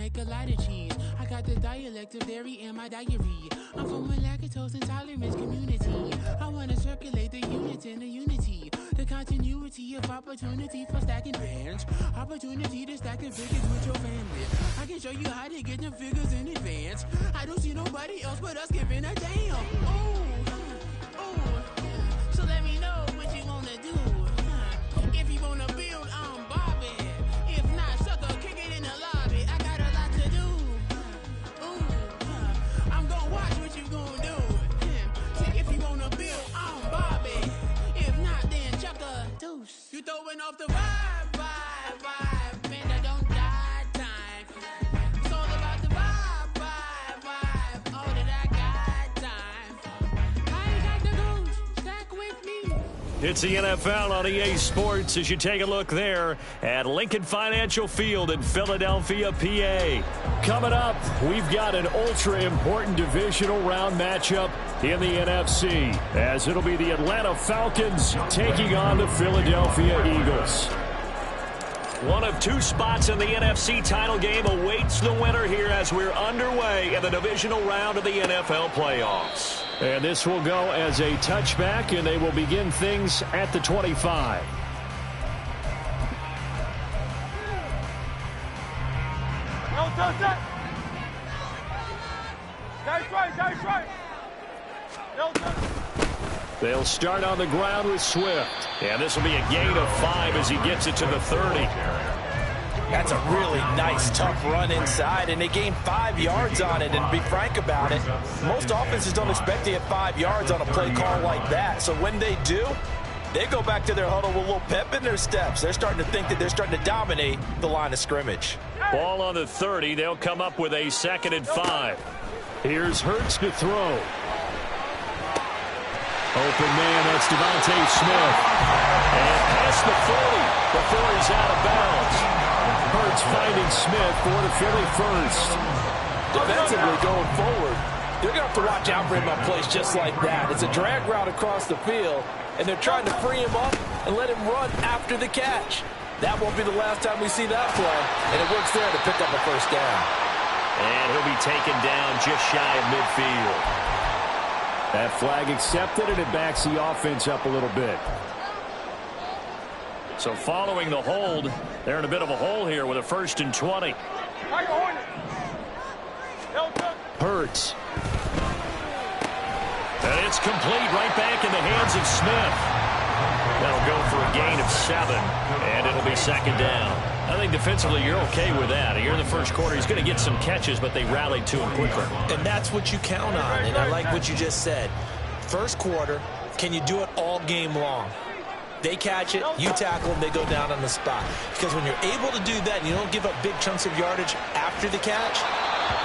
like a lot of cheese. I got the dialect of dairy in my diary. I'm from a lactose intolerance community. I want to circulate the units in the unity. The continuity of opportunity for stacking bands. Opportunity to stack the figures with your family. I can show you how to get the figures in advance. I don't see nobody else but us giving a damn. So let me know what you wanna do. If you wanna build, I'm Bobby. If not, sucker, kick it in the lobby. I got a lot to do. I'm gonna watch what you gonna do. So if you wanna build, I'm Bobby. If not, then chuck a deuce. You throwing off the vibe. Man, I don't die time. It's all about the vibe. All that I got time. I ain't got the goose. Stack with me. It's the NFL on EA Sports as you take a look there at Lincoln Financial Field in Philadelphia, PA. Coming up, we've got an ultra-important divisional round matchup in the NFC, as it'll be the Atlanta Falcons taking on the Philadelphia Eagles. One of two spots in the NFC title game awaits the winner here as we're underway in the divisional round of the NFL playoffs. And this will go as a touchback, and they will begin things at the 25. They'll start on the ground with Swift. And this will be a gain of 5 as he gets it to the 30. That's a really nice, tough run inside, and they gained 5 yards on it. And to be frank about it, most offenses don't expect to get 5 yards on a play call like that. So when they do, they go back to their huddle with a little pep in their steps. They're starting to think that they're starting to dominate the line of scrimmage. Ball on the 30. They'll come up with a 2nd and 5. Here's Hurts to throw. Open man, that's Devontae Smith. And past the 40 before he's out of bounds. Hurts finding Smith for the Philly first. Defensively going forward, they're going to have to watch out for him on plays just like that. It's a drag route across the field, and they're trying to free him up and let him run after the catch. That won't be the last time we see that play, and it works there to pick up a first down. And he'll be taken down just shy of midfield. That flag accepted, and it backs the offense up a little bit. So following the hold, they're in a bit of a hole here with a 1st and 20. Hurts. And it's complete right back in the hands of Smith. That'll go for a gain of 7, and it'll be 2nd down. I think defensively you're okay with that. Here in the first quarter, he's going to get some catches, but they rallied to him quickly. And that's what you count on, and I like what you just said. First quarter, can you do it all game long? They catch it, you tackle them, they go down on the spot. Because when you're able to do that and you don't give up big chunks of yardage after the catch,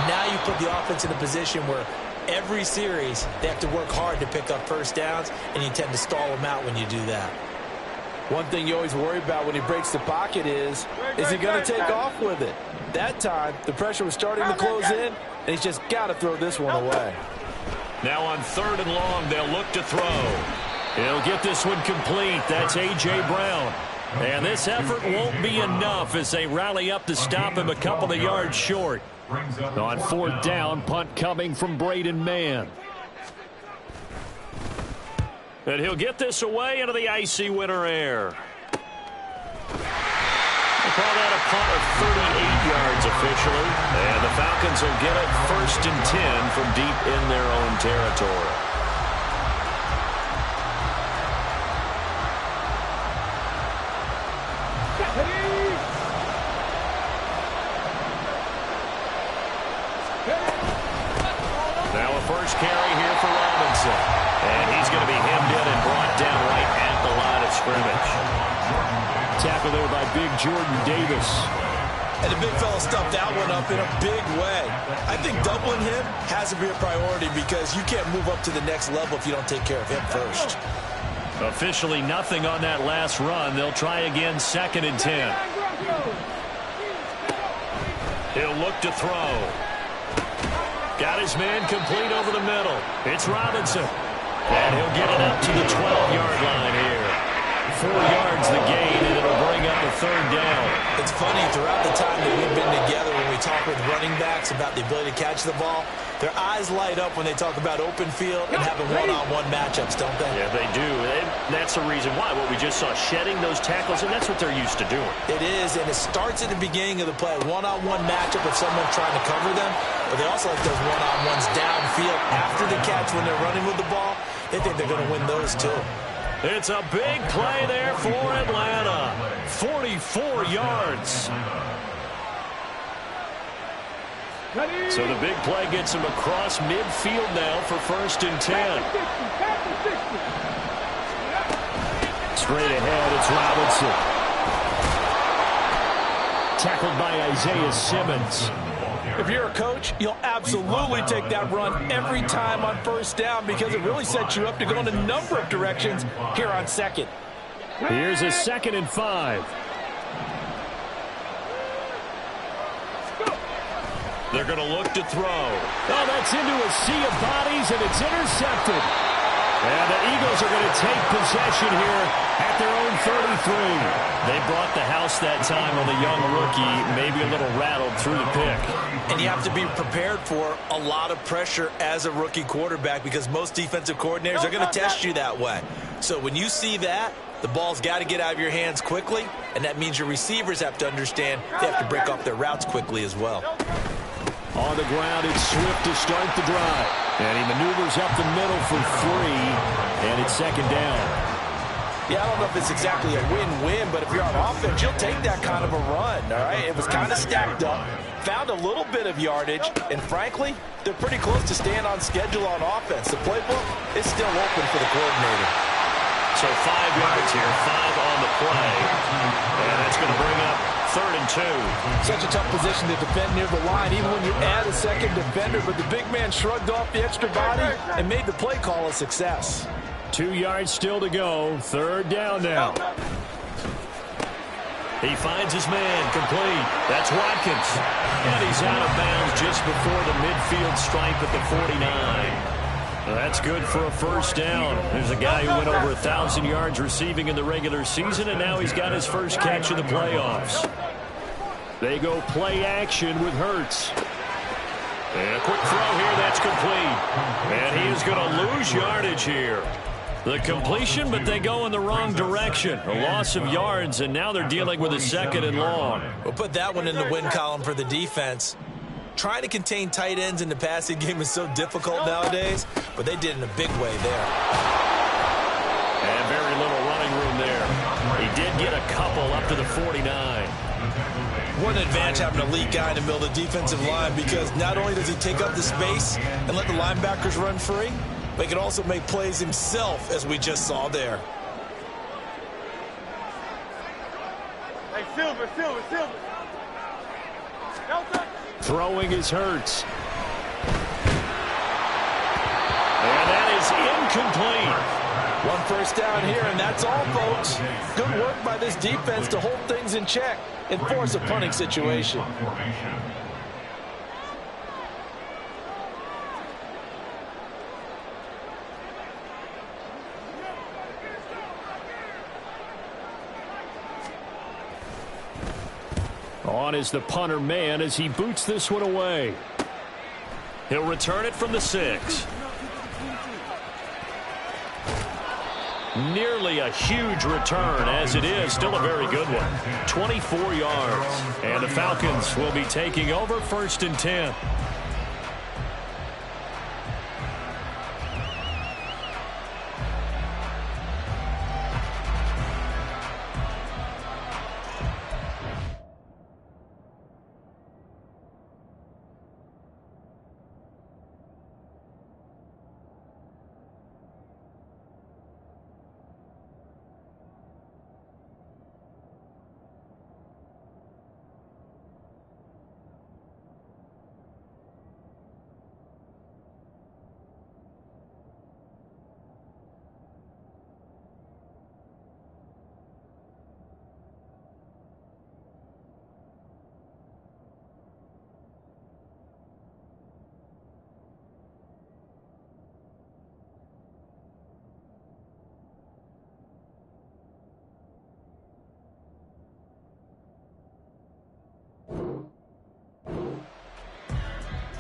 now you put the offense in a position where every series they have to work hard to pick up first downs, and you tend to stall them out when you do that. One thing you always worry about when he breaks the pocket is he going to take off with it? That time, the pressure was starting to close in, and he's just got to throw this one away. Now on 3rd and long, they'll look to throw. He'll get this one complete. That's A.J. Brown. And this effort won't be enough as they rally up to stop him a couple of yards short. On 4th down, punt coming from Braden Mann. And he'll get this away into the icy winter air. They call that a punt of 38 yards officially. And the Falcons will get it 1st and 10 from deep in their own territory. Now a first carry here for Robinson. And he's going to be hemmed in and brought down right at the line of scrimmage. Tackle there by big Jordan Davis. And the big fella stuffed that one up in a big way. I think doubling him has to be a priority because you can't move up to the next level if you don't take care of him first. Officially nothing on that last run. They'll try again 2nd and 10. He'll look to throw. Got his man complete over the middle. It's Robinson. And he'll get it up to the 12-yard line here. 4 yards the gain, and it'll bring up a third down. It's funny, throughout the time that we've been together, when we talk with running backs about the ability to catch the ball, their eyes light up when they talk about open field and having one-on-one matchups, don't they? Yeah, they do. And that's the reason why. What we just saw, shedding those tackles, and that's what they're used to doing. It is, and it starts at the beginning of the play. One-on-one matchup if someone's trying to cover them, but they also like those one-on-ones downfield after the catch when they're running with the ball. They think they're going to win those, too. It's a big play there for Atlanta. 44 yards. So the big play gets him across midfield now for 1st and 10. Straight ahead, it's Robinson. Tackled by Isaiah Simmons. If you're a coach, you'll absolutely take that run every time on 1st down because it really sets you up to go in a number of directions here on 2nd. Here's a 2nd and 5. They're going to look to throw. Oh, that's into a sea of bodies, and it's intercepted. And the Eagles are going to take possession here at their own 33. They brought the house that time on the young rookie, maybe a little rattled through the pick. And you have to be prepared for a lot of pressure as a rookie quarterback because most defensive coordinators are going to test you that way. So when you see that, the ball's got to get out of your hands quickly, and that means your receivers have to understand they have to break off their routes quickly as well. On the ground, it's Swift to start the drive. And he maneuvers up the middle for 3, and it's 2nd down. Yeah, I don't know if it's exactly a win-win, but if you're on offense, you'll take that kind of a run, all right? It was kind of stacked up, found a little bit of yardage, and frankly, they're pretty close to staying on schedule on offense. The playbook is still open for the coordinator. So 5 yards here, 5 on the play. And that's going to bring up 3rd and 2. Such a tough position to defend near the line, even when you add a second defender, but the big man shrugged off the extra body and made the play call a success. 2 yards still to go. 3rd down now. He finds his man, complete. That's Watkins. And he's out of bounds just before the midfield stripe at the 49. That's good for a 1st down. There's a guy who went over 1,000 yards receiving in the regular season, and now he's got his first catch in the playoffs. They go play action with Hurts. And a quick throw here, that's complete. And he is going to lose yardage here. The completion, but they go in the wrong direction. A loss of yards, and now they're dealing with a 2nd and long. We'll put that one in the win column for the defense. Trying to contain tight ends in the passing game is so difficult nowadays, but they did in a big way there. And very little running room there. He did get a couple up to the 49. What an advantage having a elite guy in the middle of the defensive line because not only does he take up the space and let the linebackers run free, but he can also make plays himself, as we just saw there. Hey, Silver. Throwing is Hurts. And that is incomplete. 1 1st down here, and that's all, folks. Good work by this defense to hold things in check and force a punting situation. On is the punter man as he boots this one away. He'll return it from the 6. Nearly a huge return as it is. Still a very good one. 24 yards. And the Falcons will be taking over 1st and 10.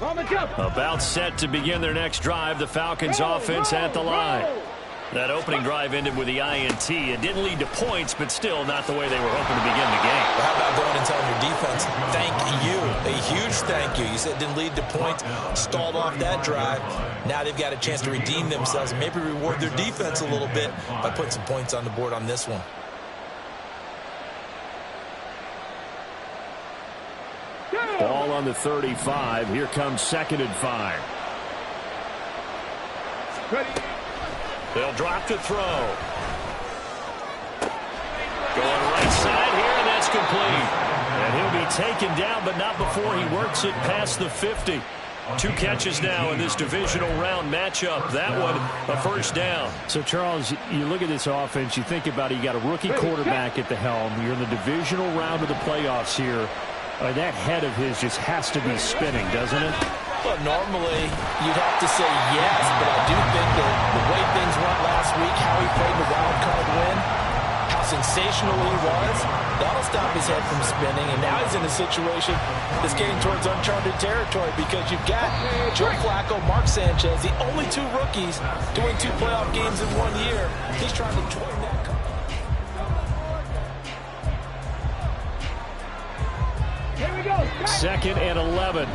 About set to begin their next drive, the Falcons offense at the line. That opening drive ended with the INT. It didn't lead to points, but still not the way they were hoping to begin the game. Well, how about going and telling your defense, thank you, a huge thank you. You said it didn't lead to points, stalled off that drive. Now they've got a chance to redeem themselves and maybe reward their defense a little bit by putting some points on the board on this one. Ball on the 35. Here comes 2nd and 5. They'll drop to throw. Going right side here, and that's complete. And he'll be taken down, but not before he works it past the 50. 2 catches now in this divisional round matchup. That one, a first down. So, Charles, you look at this offense, you think about it, you got a rookie quarterback at the helm. You're in the divisional round of the playoffs here. That head of his just has to be spinning, doesn't it? Well, normally you'd have to say yes, but I do think that the way things went last week, how he played the wild card win, how sensational he was, that'll stop his head from spinning. And now he's in a situation that's getting towards uncharted territory because you've got Joe Flacco, Mark Sanchez, the only 2 rookies to win 2 playoff games in 1 year. He's trying to join that company. 2nd and 11.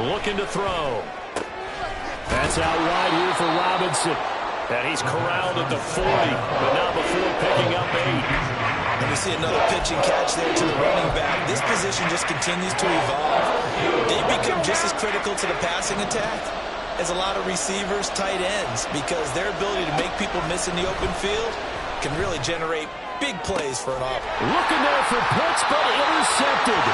Looking to throw. That's out wide here for Robinson. And he's corralled at the 40, but not before picking up 8. And we see another pitch and catch there to the running back. This position just continues to evolve. They become just as critical to the passing attack as a lot of receivers, tight ends, because their ability to make people miss in the open field can really generate big plays for an offense. Looking there for Pitts, but intercepted.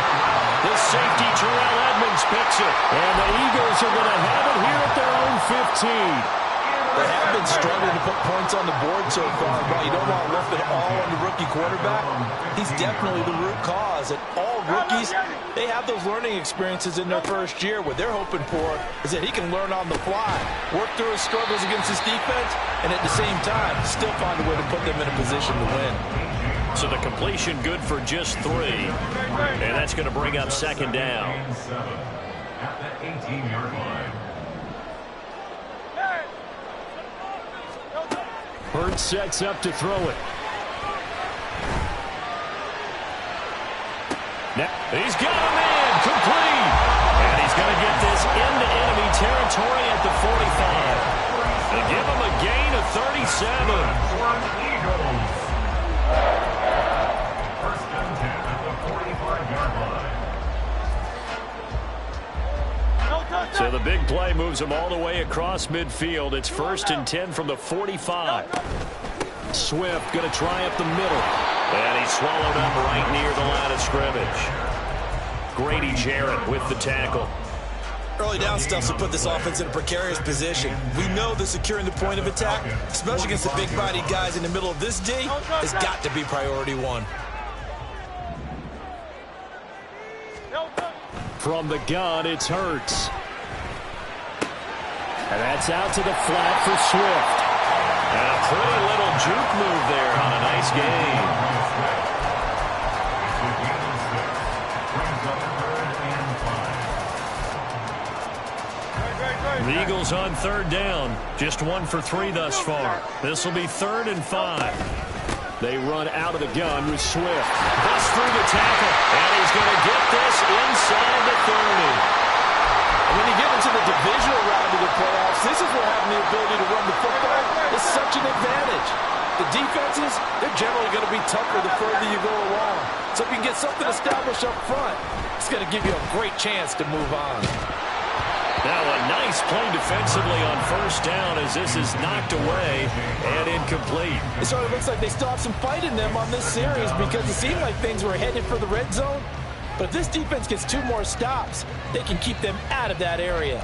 The safety, Terrell Edmonds, picks it. And the Eagles are going to have it here at their own 15. They have been struggling to put points on the board so far, but you don't want to lump it all on the rookie quarterback. He's definitely the root cause. And all rookies, they have those learning experiences in their first year. What they're hoping for is that he can learn on the fly, work through his struggles against his defense, and at the same time, still find a way to put them in a position to win. So the completion good for just 3. And that's going to bring up 2nd down. At the 18-yard line. Hurts sets up to throw it. Now, he's got him in, complete. And he's going to get this into enemy territory at the 45. They give him a gain of 37. First and 10 at the 45-yard line. So the big play moves him all the way across midfield. It's 1st and 10 from the 45. Swift going to try up the middle. And he's swallowed up right near the line of scrimmage. Grady Jarrett with the tackle. Early down stuff will put this offense in a precarious position. We know that securing the point of attack, especially against the big-bodied guys in the middle of this D, has got to be priority 1. From the gun, it's Hurts. And that's out to the flat for Swift. And a pretty little juke move there on a nice game. The Eagles on 3rd down. Just 1 for 3 thus far. This will be 3rd and 5. They run out of the gun with Swift. Busts through the tackle. And he's going to get this inside the 30. And when you get into the divisional round of the playoffs, this is where having the ability to run the football is such an advantage. The defenses, they're generally going to be tougher the further you go along. So if you can get something established up front, it's going to give you a great chance to move on. Now a nice play defensively on 1st down as this is knocked away and incomplete. It sort of looks like they still have some fight in them on this series because it seemed like things were headed for the red zone. But if this defense gets 2 more stops, they can keep them out of that area.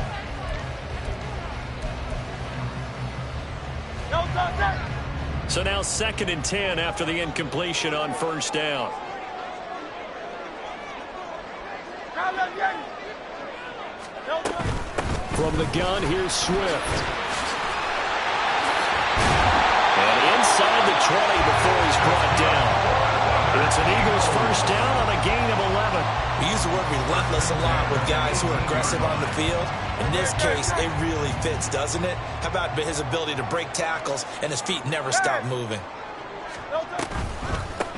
So now 2nd and 10 after the incompletion on 1st down. From the gun, here's Swift. And inside the 20 before he's brought down. It's an Eagles 1st down on a gain of 11. this a lot with guys who are aggressive on the field. In this case, it really fits, doesn't it? How about his ability to break tackles and his feet never stop moving?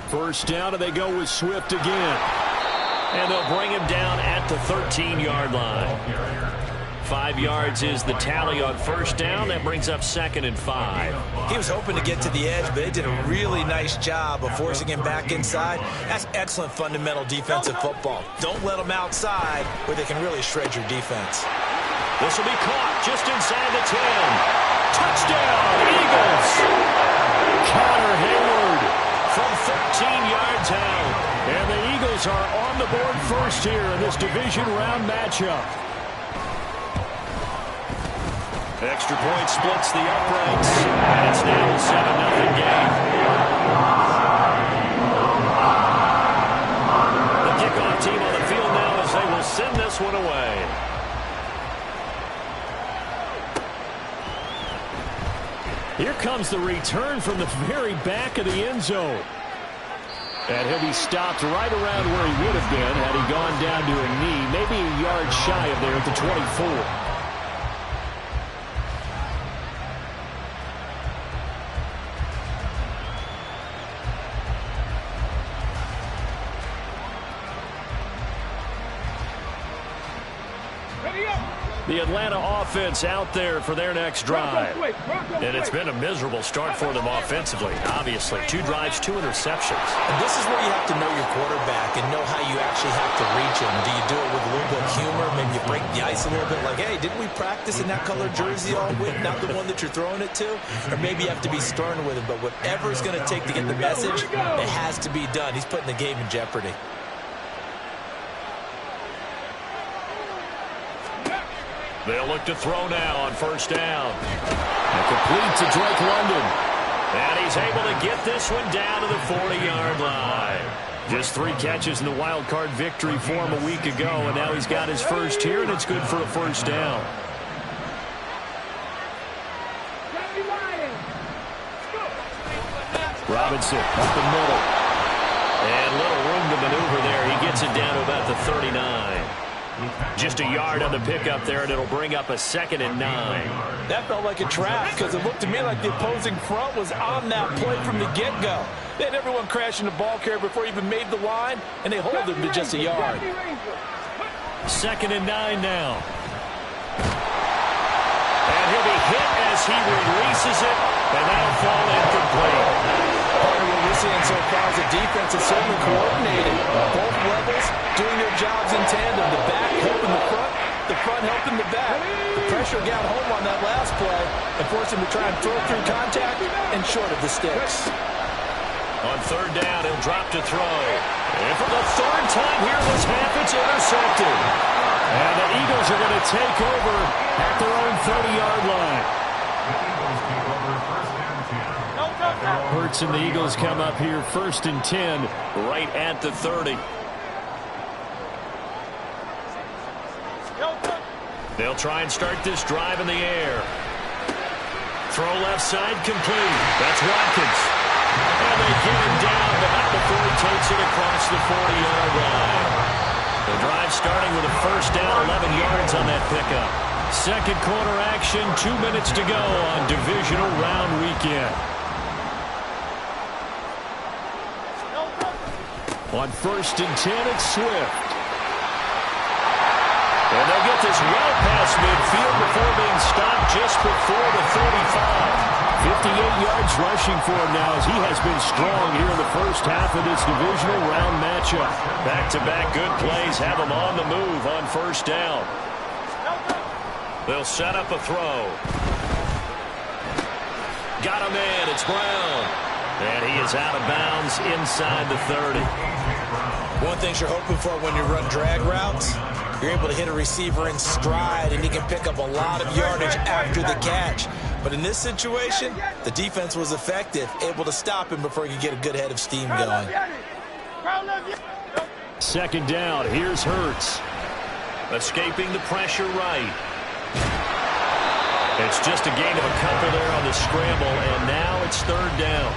First down, and they go with Swift again. And they'll bring him down at the 13-yard line. 5 yards is the tally on first down. That brings up 2nd and 5. He was hoping to get to the edge, but they did a really nice job of forcing him back inside. That's excellent fundamental defensive football. Don't let them outside where they can really shred your defense. This will be caught just inside the 10. Touchdown, Eagles! Connor Hayward from 13 yards out. And the Eagles are on the board first here in this division round matchup. Extra point splits the uprights, and it's now a 7-0 game. The kickoff team on the field now as they will send this one away. Here comes the return from the very back of the end zone. And he'll be stopped right around where he would have been had he gone down to a knee, maybe a yard shy of there at the 24. The Atlanta offense out there for their next drive. And it's been a miserable start for them offensively. Obviously, 2 drives, 2 interceptions. And this is where you have to know your quarterback and know how you actually have to reach him. Do you do it with a little bit of humor? Maybe you break the ice a little bit like, hey, didn't we practice in that color jersey all week? Not the one that you're throwing it to? Or maybe you have to be stern with him. But whatever it's going to take to get the message, it has to be done. He's putting the game in jeopardy. They'll look to throw now on first down. And complete to Drake London. And he's able to get this one down to the 40-yard line. Just 3 catches in the wild card victory for him a week ago, and now he's got his first here, and it's good for a first down. Robinson up the middle. And little room to maneuver there. He gets it down to about the 39. Just a yard on the pickup there, and it'll bring up a 2nd and 9. That felt like a trap because it looked to me like the opposing front was on that play from the get-go. They had everyone crashing the ball carrier before he even made the line, and they hold him to just a yard. 2nd and 9 now. And he'll be hit as he releases it, and that'll fall incomplete. Part of what we're seeing so far is the defense is certainly coordinated. Both levels doing their jobs in tandem. The back helping the front helping the back. The pressure got home on that last play and forced him to try and throw through contact and short of the sticks. On third down, he'll drop to throw. And for the 3rd time here this half, it's intercepted. And the Eagles are going to take over at their own 30-yard line. Hurts and the Eagles come up here 1st and 10 right at the 30. They'll try and start this drive in the air. Throw left side complete. That's Watkins. And they get him down, but not before he takes it across the 40-yard line. The drive starting with a first down, 11 yards on that pickup. Second quarter action, 2 minutes to go on divisional round weekend. On 1st and 10, it's Swift. And they'll get this well past midfield before being stopped just before the 35. 58 yards rushing for him now as he has been strong here in the first half of this divisional round matchup. Back-to-back good plays have him on the move on first down. They'll set up a throw. Got him in. It's Brown. And he is out of bounds inside the 30. One thing you're hoping for when you run drag routes, you're able to hit a receiver in stride and he can pick up a lot of yardage after the catch. But in this situation, the defense was effective, able to stop him before he could get a good head of steam going. 2nd down. Here's Hurts. Escaping the pressure right. It's just a gain of a couple there on the scramble, and now it's 3rd down.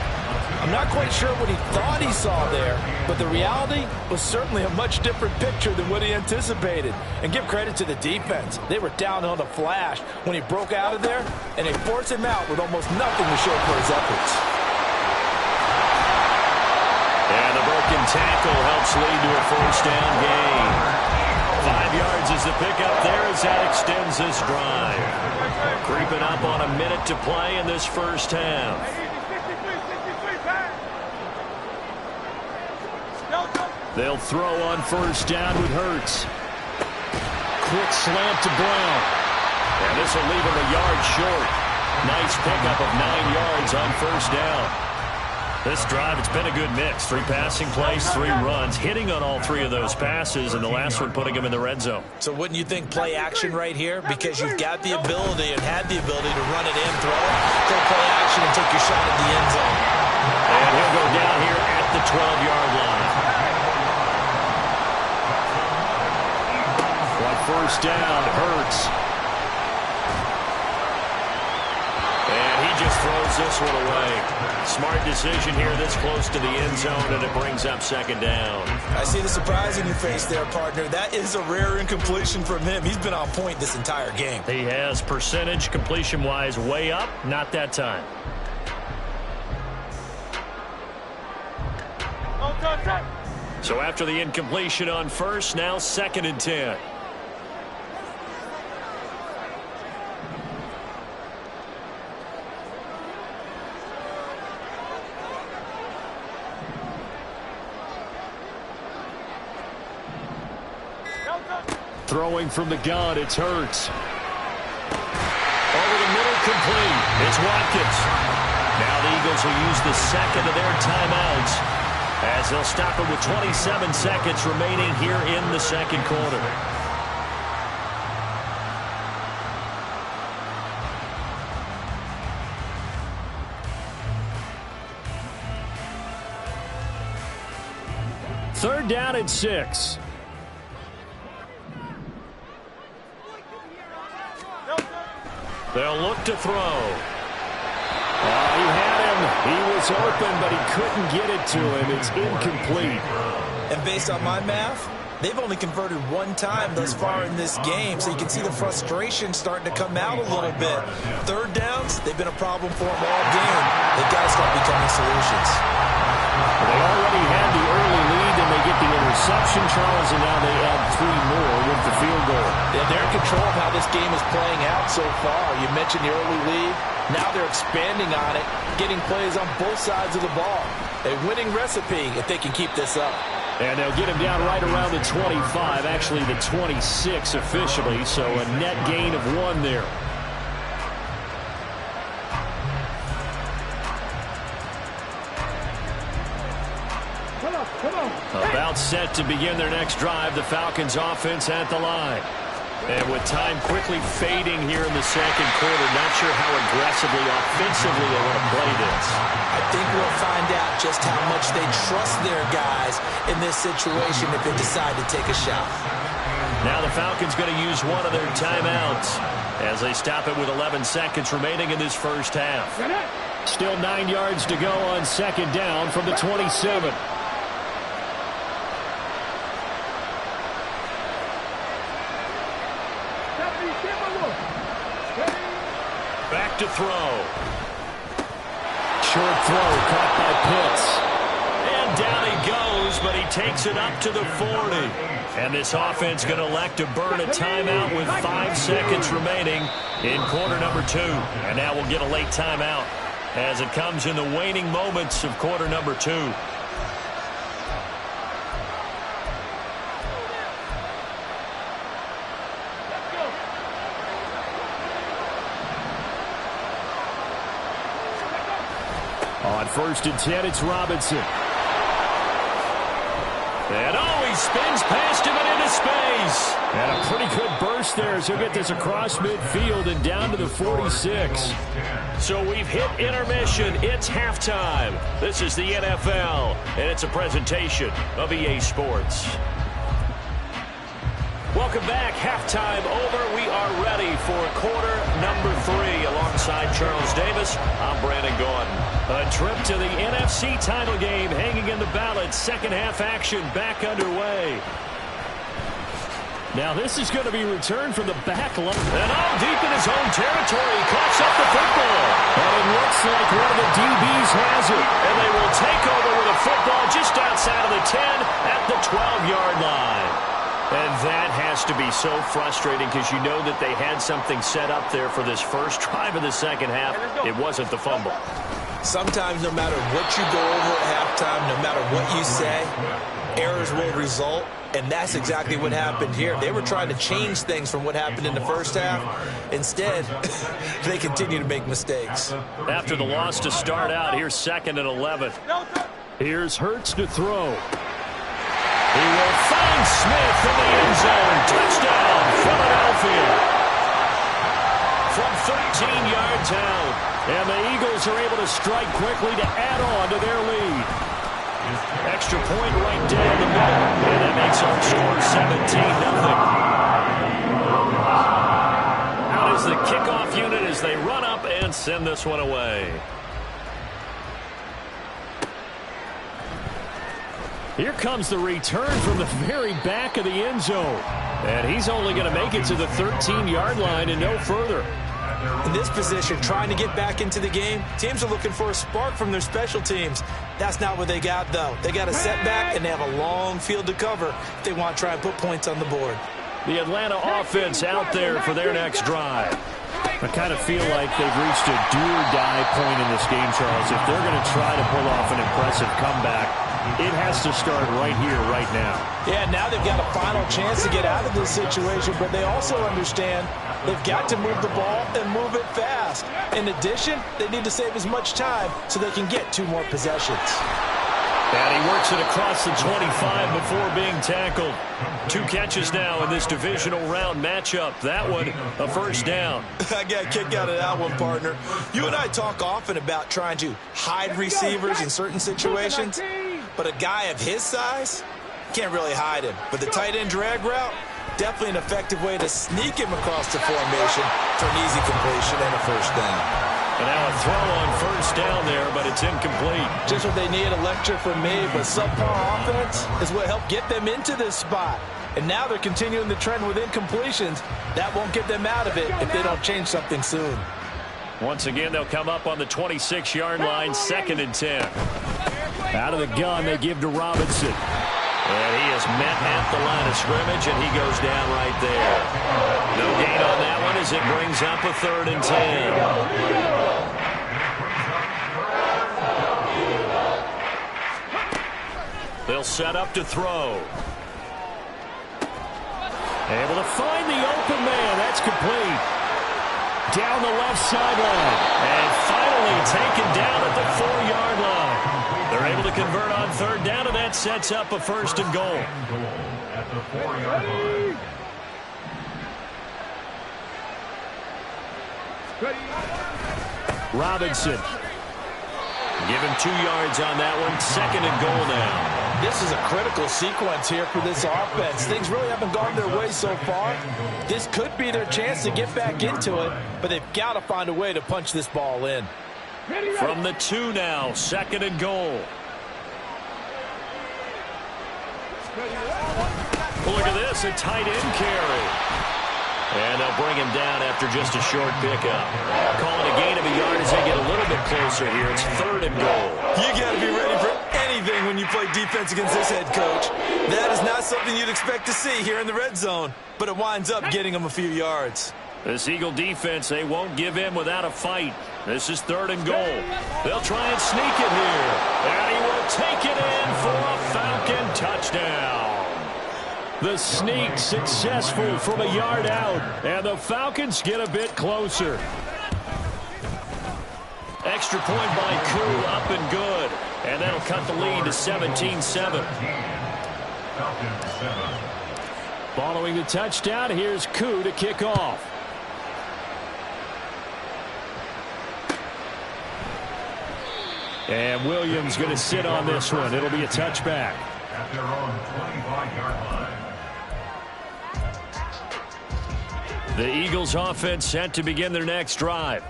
I'm not quite sure what he thought he saw there, but the reality was certainly a much different picture than what he anticipated. And give credit to the defense. They were down on the flash when he broke out of there, and they forced him out with almost nothing to show for his efforts. And the broken tackle helps lead to a first down gain. 5 yards is the pickup there as that extends this drive. Creeping up on a minute to play in this first half. They'll throw on first down with Hurts. Quick slant to Brown. And this will leave him a yard short. Nice pickup of 9 yards on first down. This drive, it's been a good mix. 3 passing plays, 3 runs, hitting on all 3 of those passes, and the last one putting him in the red zone. So wouldn't you think play action right here? Because you've got the ability and had the ability to run it in, throw it, go play action, and take your shot at the end zone. And he'll go down here at the 12-yard line. On first down, Hurts. And he just throws this one away. Smart decision here this close to the end zone, and it brings up second down. I see the surprise in your face there, partner. That is a rare incompletion from him. He's been on point this entire game. He has percentage completion-wise way up, not that time. So after the incompletion on first, now 2nd and 10. Throwing from the gun, it's Hurts. Over the middle, complete. It's Watkins. Now the Eagles will use the second of their timeouts as they'll stop it with 27 seconds remaining here in the second quarter. Third down and 6. They'll look to throw. He had him. He was open, but he couldn't get it to him. It's incomplete. And based on my math, they've only converted 1 time thus far in this game, so you can see the frustration starting to come out a little bit. Third downs, they've been a problem for them all game. They've got to start becoming solutions. They already had the early lead, and they get the interception, Charles, and now they add 3 more with the field goal. Yeah, they're in control of how this game is playing out so far. You mentioned the early lead. Now they're expanding on it, getting plays on both sides of the ball. A winning recipe if they can keep this up. And they'll get him down right around the 25, actually the 26 officially, so a net gain of 1 there. About set to begin their next drive, the Falcons offense at the line. And with time quickly fading here in the second quarter, not sure how aggressively, offensively they want to play this. I think we'll find out just how much they trust their guys in this situation if they decide to take a shot. Now the Falcons going to use one of their timeouts as they stop it with 11 seconds remaining in this first half. Still 9 yards to go on second down from the 27. Back to throw. Short throw caught by Pitts. And down he goes, but he takes it up to the 40. And this offense going to elect to burn a timeout with 5 seconds remaining in quarter number 2. And now we'll get a late timeout as it comes in the waning moments of quarter number 2. On first and 10, it's Robinson. And he spins past him and into space. And a pretty good burst there as he'll get this across midfield and down to the 46. So we've hit intermission. It's halftime. This is the NFL, and it's a presentation of EA Sports. Welcome back. Halftime over. We are ready for quarter number 3. Alongside Charles Davis, I'm Brandon Gaudin. A trip to the NFC title game hanging in the balance. Second half action back underway. Now this is going to be returned from the back line. And all deep in his own territory. Coughs up the football. And it looks like one of the DBs has it. And they will take over with a football just outside of the 10 at the 12-yard line. And that has to be so frustrating because you know that they had something set up there for this first drive of the second half. It wasn't the fumble. Sometimes no matter what you go over at halftime, no matter what you say, errors will result. And that's exactly what happened here. They were trying to change things from what happened in the first half. Instead, they continue to make mistakes. After the loss to start out, here's 2nd and 11. Here's Hurts to throw. He will find Smith in the end zone. Touchdown, Philadelphia. From 13 yards out. And the Eagles are able to strike quickly to add on to their lead. Extra point right down the middle. And that makes our score 17-0. Out is the kickoff unit as they run up and send this one away. Here comes the return from the very back of the end zone. And he's only going to make it to the 13-yard line and no further. In this position, trying to get back into the game, teams are looking for a spark from their special teams. That's not what they got, though. They got a setback, and they have a long field to cover if they want to try and put points on the board. The Atlanta offense out there for their next drive. I kind of feel like they've reached a do-or-die point in this game, Charles. If they're going to try to pull off an impressive comeback, it has to start right here, right now. Yeah, now they've got a final chance to get out of this situation, but they also understand they've got to move the ball and move it fast. In addition, they need to save as much time so they can get 2 more possessions. And he works it across the 25 before being tackled. 2 catches now in this divisional round matchup. That one, a first down. I got a kick out of that one, partner. You and I talk often about trying to hide receivers in certain situations, but a guy of his size can't really hide him. But the tight end drag route, definitely an effective way to sneak him across the formation for an easy completion and a first down. And now a throw on first down there, but it's incomplete. Just what they need, a lecture from me, but subpar offense is what helped get them into this spot. And now they're continuing the trend with incompletions. That won't get them out of it if they don't change something soon. Once again, they'll come up on the 26-yard line, 2nd and 10. Out of the gun, they give to Robinson. And he is met at the line of scrimmage, and he goes down right there. No gain on that one as it brings up a 3rd and 10. They'll set up to throw. Able to find the open man. That's complete. Down the left sideline. And finally taken down at the 4-yard line. They're able to convert on 3rd down, and that sets up a 1st and goal. At the 4-yard line. Robinson. Give him 2 yards on that one. 2nd and goal now. This is a critical sequence here for this offense. Things really haven't gone their way so far. This could be their chance to get back into it, but they've got to find a way to punch this ball in. From the 2 now, 2nd and goal. Look at this, a tight end carry. And they'll bring him down after just a short pickup. Calling a gain of a yard as they get a little bit closer here. It's 3rd and goal. You got to be ready for anything when you play defense against this head coach. That is not something you'd expect to see here in the red zone, but it winds up getting them a few yards. This Eagle defense, they won't give in without a fight. This is 3rd and goal. They'll try and sneak it here. And he will take it in for a Falcon touchdown. The sneak successful from a yard out. And the Falcons get a bit closer. Extra point by Koo, up and good. And that'll cut the lead to 17-7. Following the touchdown, here's Koo to kick off. And Williams going to sit on this one. It'll be a touchback. At their own 25-yard line. The Eagles offense set to begin their next drive.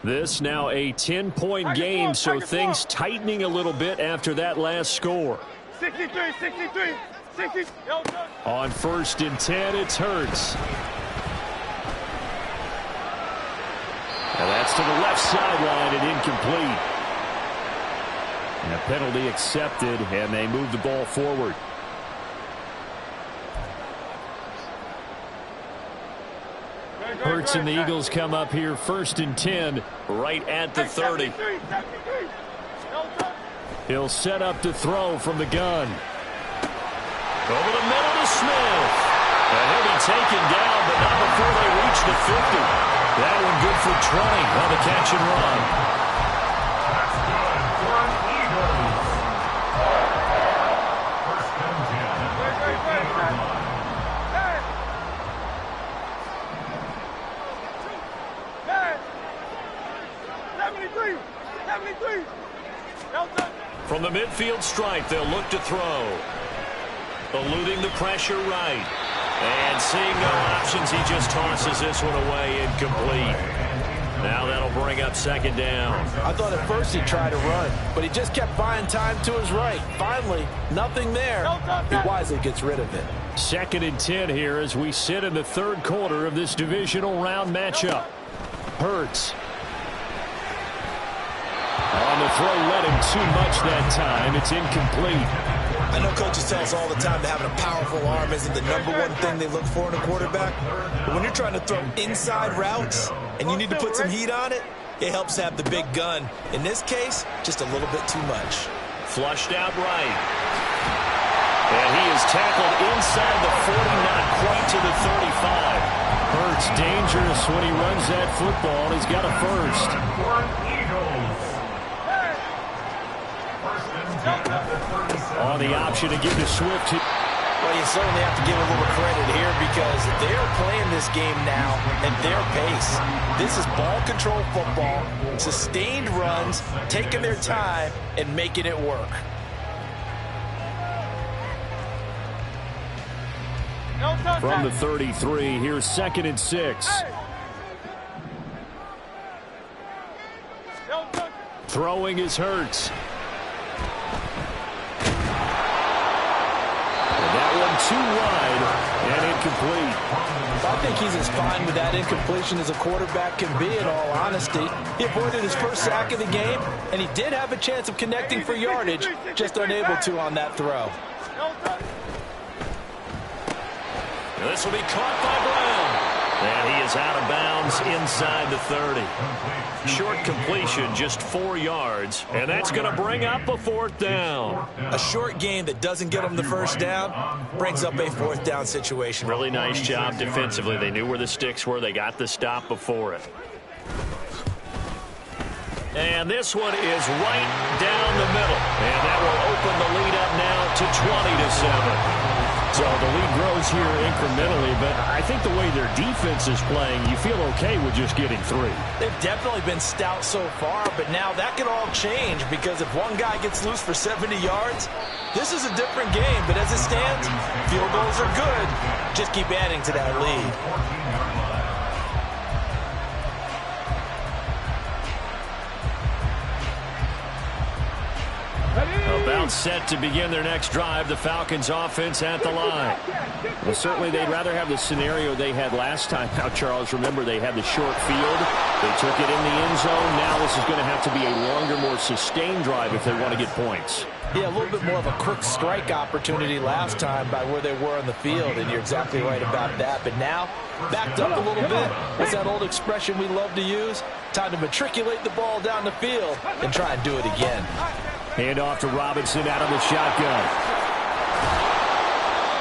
This now a 10-point game, so things tightening a little bit after that last score. 63. On 1st and 10, it's Hurts. And that's to the left sideline and incomplete. And a penalty accepted, and they move the ball forward. Hurts and the Eagles come up here 1st and 10, right at the 30. He'll set up to throw from the gun. Over the middle to Smith. And he'll be taken down, but not before they reach the 50. That one good for 20 on the catch and run. From the midfield stripe, they'll look to throw. Eluding the pressure right. And seeing no options, he just tosses this one away, incomplete. Now that'll bring up 2nd down. I thought at first he'd try to run, but he just kept buying time to his right. Finally, nothing there. He wisely gets rid of it. 2nd and 10 here as we sit in the 3rd quarter of this divisional round matchup. Hurts. On the throw, led him too much that time. It's incomplete. I know coaches tell us all the time that having a powerful arm isn't the #1 thing they look for in a quarterback. But when you're trying to throw inside routes and you need to put some heat on it, it helps have the big gun. In this case, just a little bit too much. Flushed out right. And he is tackled inside the 40, not quite to the 35. Hurts dangerous when he runs that football. He's got a first. On the option to give to Swift. Well, you certainly have to give a little credit here because they're playing this game now at their pace. This is ball control football, sustained runs, taking their time and making it work. From the 33, here's 2nd and 6. Throwing is Hurts. Too wide and incomplete. I think he's as fine with that incompletion as a quarterback can be, in all honesty. He avoided his first sack of the game, and he did have a chance of connecting for yardage, just unable to on that throw. Now this will be caught by Brown. And he is out of bounds inside the 30. Short completion, just 4 yards. And that's going to bring up a 4th down. A short game that doesn't get them the first down brings up a 4th down situation. Really nice job defensively. They knew where the sticks were. They got the stop before it. And this one is right down the middle. And that will open the lead up now to 20-7. So the lead grows here incrementally, but I think the way their defense is playing, you feel okay with just getting 3. They've definitely been stout so far, but now that can all change because if one guy gets loose for 70 yards, this is a different game. But as it stands, field goals are good. Just keep adding to that lead. About set to begin their next drive, the Falcons offense at the line. Well, certainly they'd rather have the scenario they had last time. Now, Charles, remember they had the short field. They took it in the end zone. Now this is going to have to be a longer, more sustained drive if they want to get points. Yeah, a little bit more of a quick strike opportunity last time by where they were on the field, and you're exactly right about that. But now, backed up a little bit. What's that old expression we love to use? Time to matriculate the ball down the field and try and do it again. Hand off to Robinson out of the shotgun.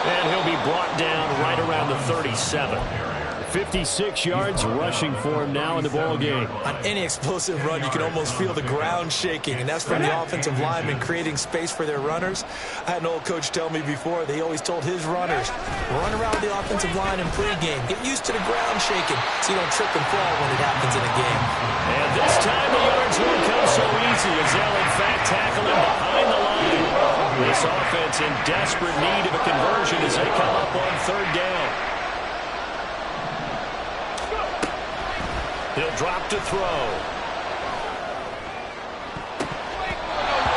And he'll be brought down right around the 37. 56 yards rushing for him now in the ball game. On any explosive run, you can almost feel the ground shaking, and that's from the offensive linemen creating space for their runners. I had an old coach tell me before, they always told his runners, run around the offensive line in pregame. Get used to the ground shaking so you don't trip and fall when it happens in a game. And this time the yards won't come so easy as they'll in fact tackle him behind the line. This offense in desperate need of a conversion as they come up on 3rd down. He'll drop to throw.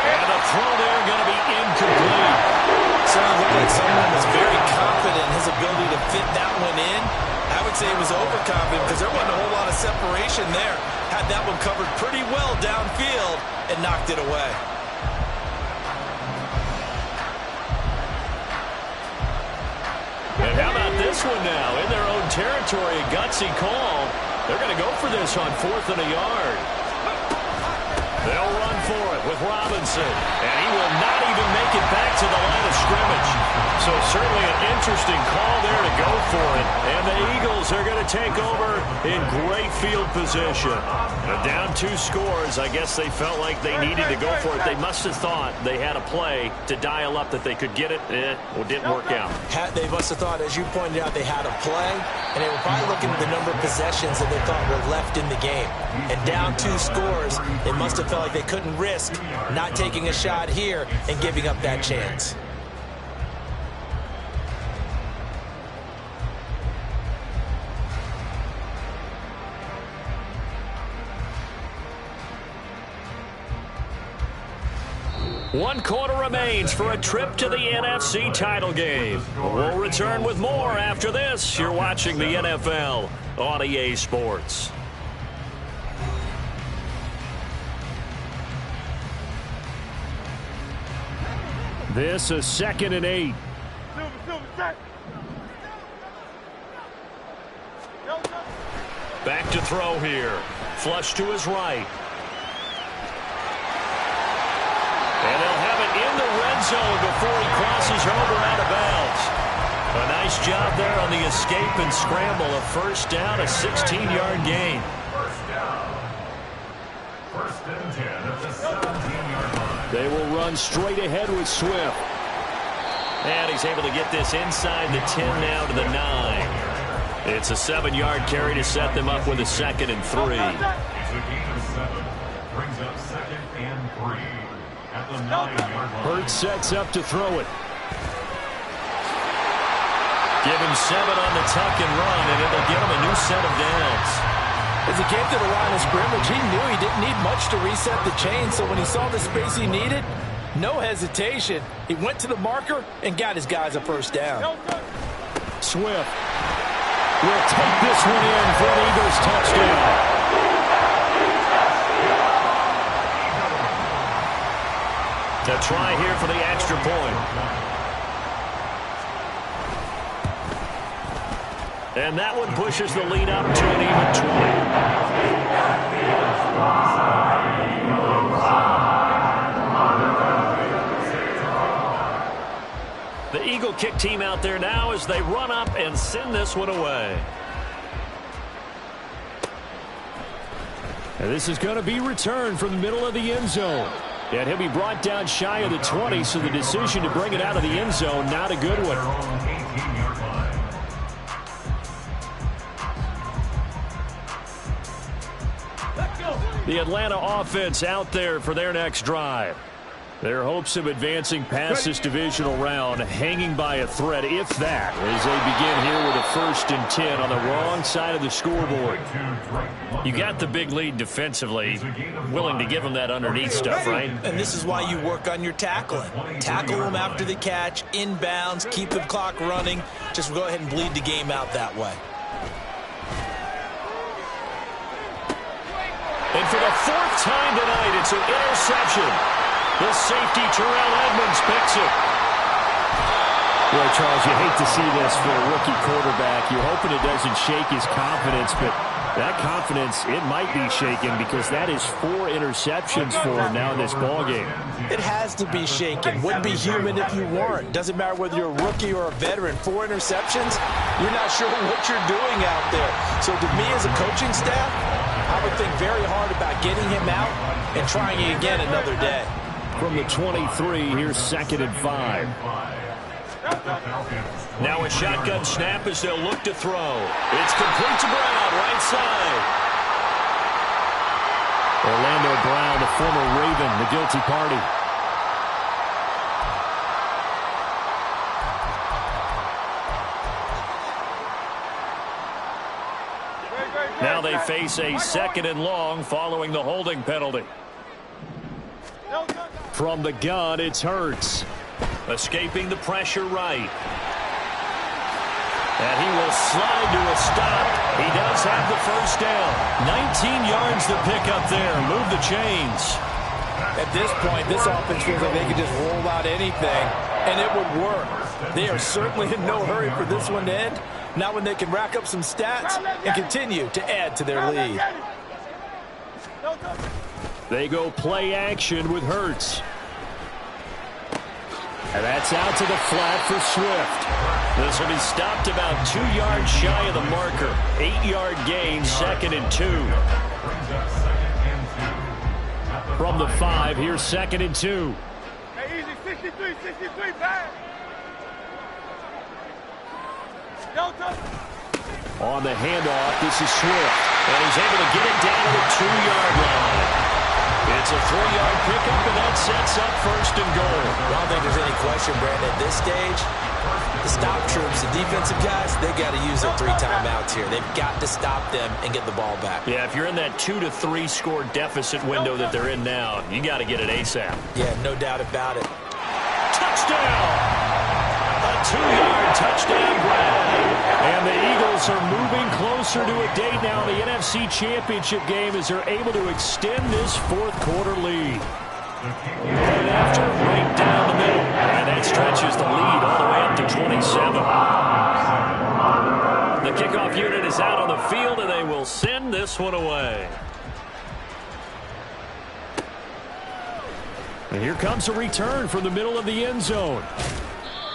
And the throw there going to be incomplete. Certainly looked like someone was very confident in his ability to fit that one in. I would say he was overconfident because there wasn't a whole lot of separation there. Had that one covered pretty well downfield and knocked it away. And how about this one now? In their own territory, a gutsy call. They're going to go for this on 4th and a yard. They'll run for it with Robinson. And he will not even make it back to the line of scrimmage. So certainly an interesting call there to go for it. And the Eagles are going to take over in great field position. Down 2 scores. I guess they felt like they needed to go for it. They must have thought they had a play to dial up that they could get it. It didn't work out. They must have thought, as you pointed out, they had a play. And they were probably looking at the number of possessions that they thought were left in the game. And down 2 scores, they must have felt like they couldn't risk not taking a shot here and giving up that chance. One quarter remains for a trip to the NFC title game. We'll return with more after this. You're watching the NFL on EA Sports. This is 2nd and 8. Back to throw here. Flush to his right. And they'll have it in the red zone before he crosses over out of bounds. A nice job there on the escape and scramble. A first down, a 16-yard gain. First down. 1st and 10 at the 17-yard line. They will run straight ahead with Swift. And he's able to get this inside the 10 now to the 9. It's a 7-yard carry to set them up with a 2nd and 3. It's a gain of 7. Brings up 2nd and 3. At the 9-yard line. Hurts sets up to throw it. Give him 7 on the tuck and run, and it'll get him a new set of downs. As he came to the line of scrimmage, he knew he didn't need much to reset the chain, so when he saw the space he needed, no hesitation. He went to the marker and got his guys a first down. Swift will take this one in for an Eagles touchdown. To try here for the extra point. And that one pushes the lead up to an even 20. The Eagle kick team out there now as they run up and send this one away. And this is going to be returned from the middle of the end zone. And he'll be brought down shy of the 20, so the decision to bring it out of the end zone, not a good one. The Atlanta offense out there for their next drive. Their hopes of advancing past this divisional round hanging by a thread, if that, as they begin here with a 1st and 10 on the wrong side of the scoreboard. You got the big lead defensively, willing to give them that underneath stuff, right? And this is why you work on your tackling. Tackle them after the catch, inbounds, keep the clock running. Just go ahead and bleed the game out that way. And for the 4th time tonight, it's an interception. The safety, Terrell Edmunds, picks it. Well, Charles, you hate to see this for a rookie quarterback. You're hoping it doesn't shake his confidence, but that confidence, it might be shaken because that is 4 interceptions for him now in this ballgame. It has to be shaken. Wouldn't be human if you weren't. Doesn't matter whether you're a rookie or a veteran. 4 interceptions, you're not sure what you're doing out there. So to me as a coaching staff, I would think very hard about getting him out and trying it again another day. From the 23, here's 2nd and 5. Now a shotgun snap as they'll look to throw. It's complete to Brown, right side. Orlando Brown, the former Raven, the guilty party. Now they face a 2nd and long following the holding penalty. From the gun, it's Hurts. Escaping the pressure right. And he will slide to a stop. He does have the first down. 19 yards to pick up there. Move the chains. At this point, this offense feels like they could just roll out anything, and it would work. They are certainly in no hurry for this one to end. Now when they can rack up some stats and continue to add to their lead. They go play action with Hurts. And that's out to the flat for Swift. This will be stopped about 2 yards shy of the marker. 8-yard gain, 2nd and 2. From the 5, here's 2nd and 2. Hey, easy, 63, back. On the handoff, this is Swift. And he's able to get it down to the 2-yard line. It's a 3-yard pickup, and that sets up 1st and goal. I don't think there's any question, Brandon, at this stage, the stop troops, the defensive guys, they got to use their 3 timeouts here. They've got to stop them and get the ball back. Yeah, if you're in that 2 to 3 score deficit window that they're in now, you got to get it ASAP. Yeah, no doubt about it. Touchdown! A 2-yard touchdown grab. And the Eagles are moving closer to a date now in the NFC Championship game as they're able to extend this 4th quarter lead. And after, right down the middle. And that stretches the lead all the way up to 27. The kickoff unit is out on the field, and they will send this one away. And here comes a return from the middle of the end zone.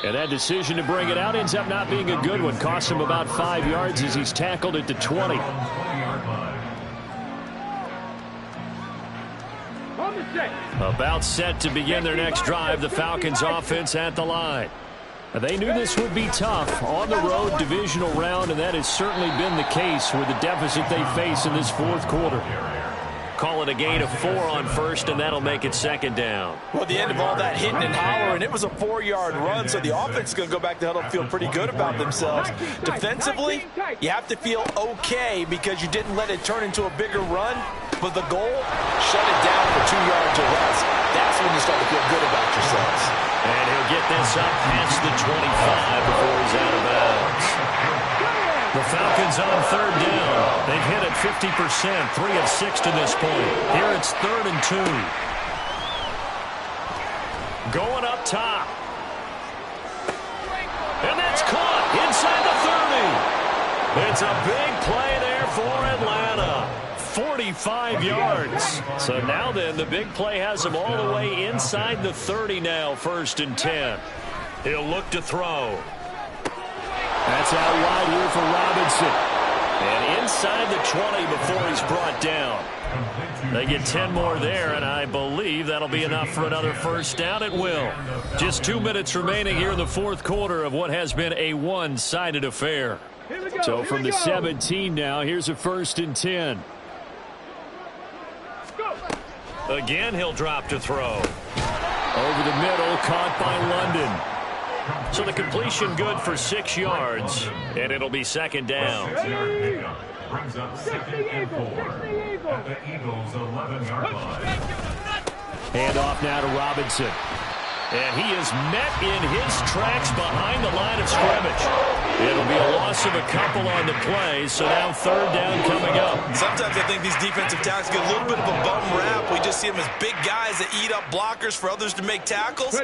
And that decision to bring it out ends up not being a good one. Costs him about 5 yards as he's tackled at the 20. About set to begin their next drive, the Falcons offense at the line. They knew this would be tough on the road divisional round, and that has certainly been the case with the deficit they face in this 4th quarter. Call it a gain of 4 on 1st, and that'll make it 2nd down. Well, the end of all that hitting and hollering, it was a 4-yard run, so the offense is going to go back to huddle and feel pretty good about themselves. Defensively, you have to feel okay because you didn't let it turn into a bigger run, but the goal, shut it down for 2 yards or less. That's when you start to feel good about yourselves. And he'll get this up past the 25 before he's out of bounds. The Falcons on 3rd down. They've hit it 50%, 3 of 6 to this point. Here it's 3rd and 2. Going up top. And that's caught inside the 30. It's a big play there for Atlanta. 45 yards. So now then, the big play has him all the way inside the 30 now, 1st and 10. He'll look to throw. That's out wide here for Robinson. And inside the 20 before he's brought down. They get 10 more there, and I believe that'll be enough for another 1st down. It will. Just 2 minutes remaining here in the 4th quarter of what has been a one-sided affair. So from the 17 now, here's a 1st and 10. Again, he'll drop to throw. Over the middle, caught by London. So the completion good for 6 yards, and it'll be 2nd down. Brings up 2nd and 4 at the Eagles' 11-yard line. Handoff now to Robinson. And he is met in his tracks behind the line of scrimmage. It'll be a loss of a couple on the play, so now 3rd down coming up. Sometimes I think these defensive tackles get a little bit of a bum rap. We just see them as big guys that eat up blockers for others to make tackles.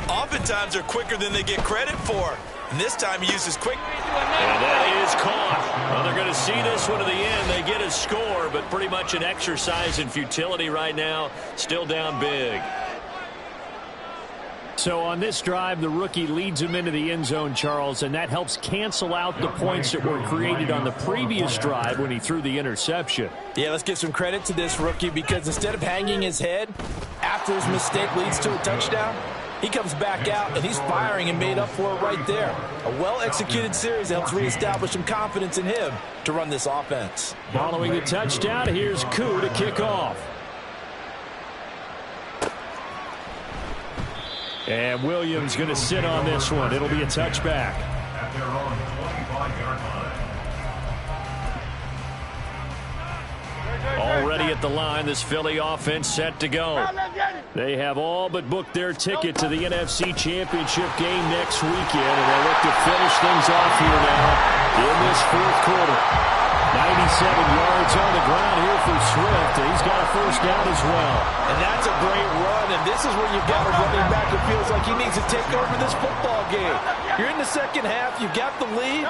Oftentimes they're quicker than they get credit for. And this time he uses quick. And that is caught. Well, they're going to see this one to the end. They get a score, but pretty much an exercise in futility right now. Still down big. So on this drive, the rookie leads him into the end zone, Charles, and that helps cancel out the points that were created on the previous drive when he threw the interception. Yeah, let's give some credit to this rookie because instead of hanging his head after his mistake leads to a touchdown, he comes back out and he's firing and made up for it right there. A well-executed series that helps reestablish some confidence in him to run this offense. Following the touchdown, here's Koo to kick off. And Williams going to sit on this one. It'll be a touchback. At their own 25-yard line. Already at the line, this Philly offense set to go. They have all but booked their ticket to the NFC Championship game next weekend, and they'll look to finish things off here now in this fourth quarter. 97 yards on the ground here for Swift. He's got a first down as well. And that's a great run, and this is where you've got a running back who feels like he needs to take over this football game. You're in the second half, you've got the lead,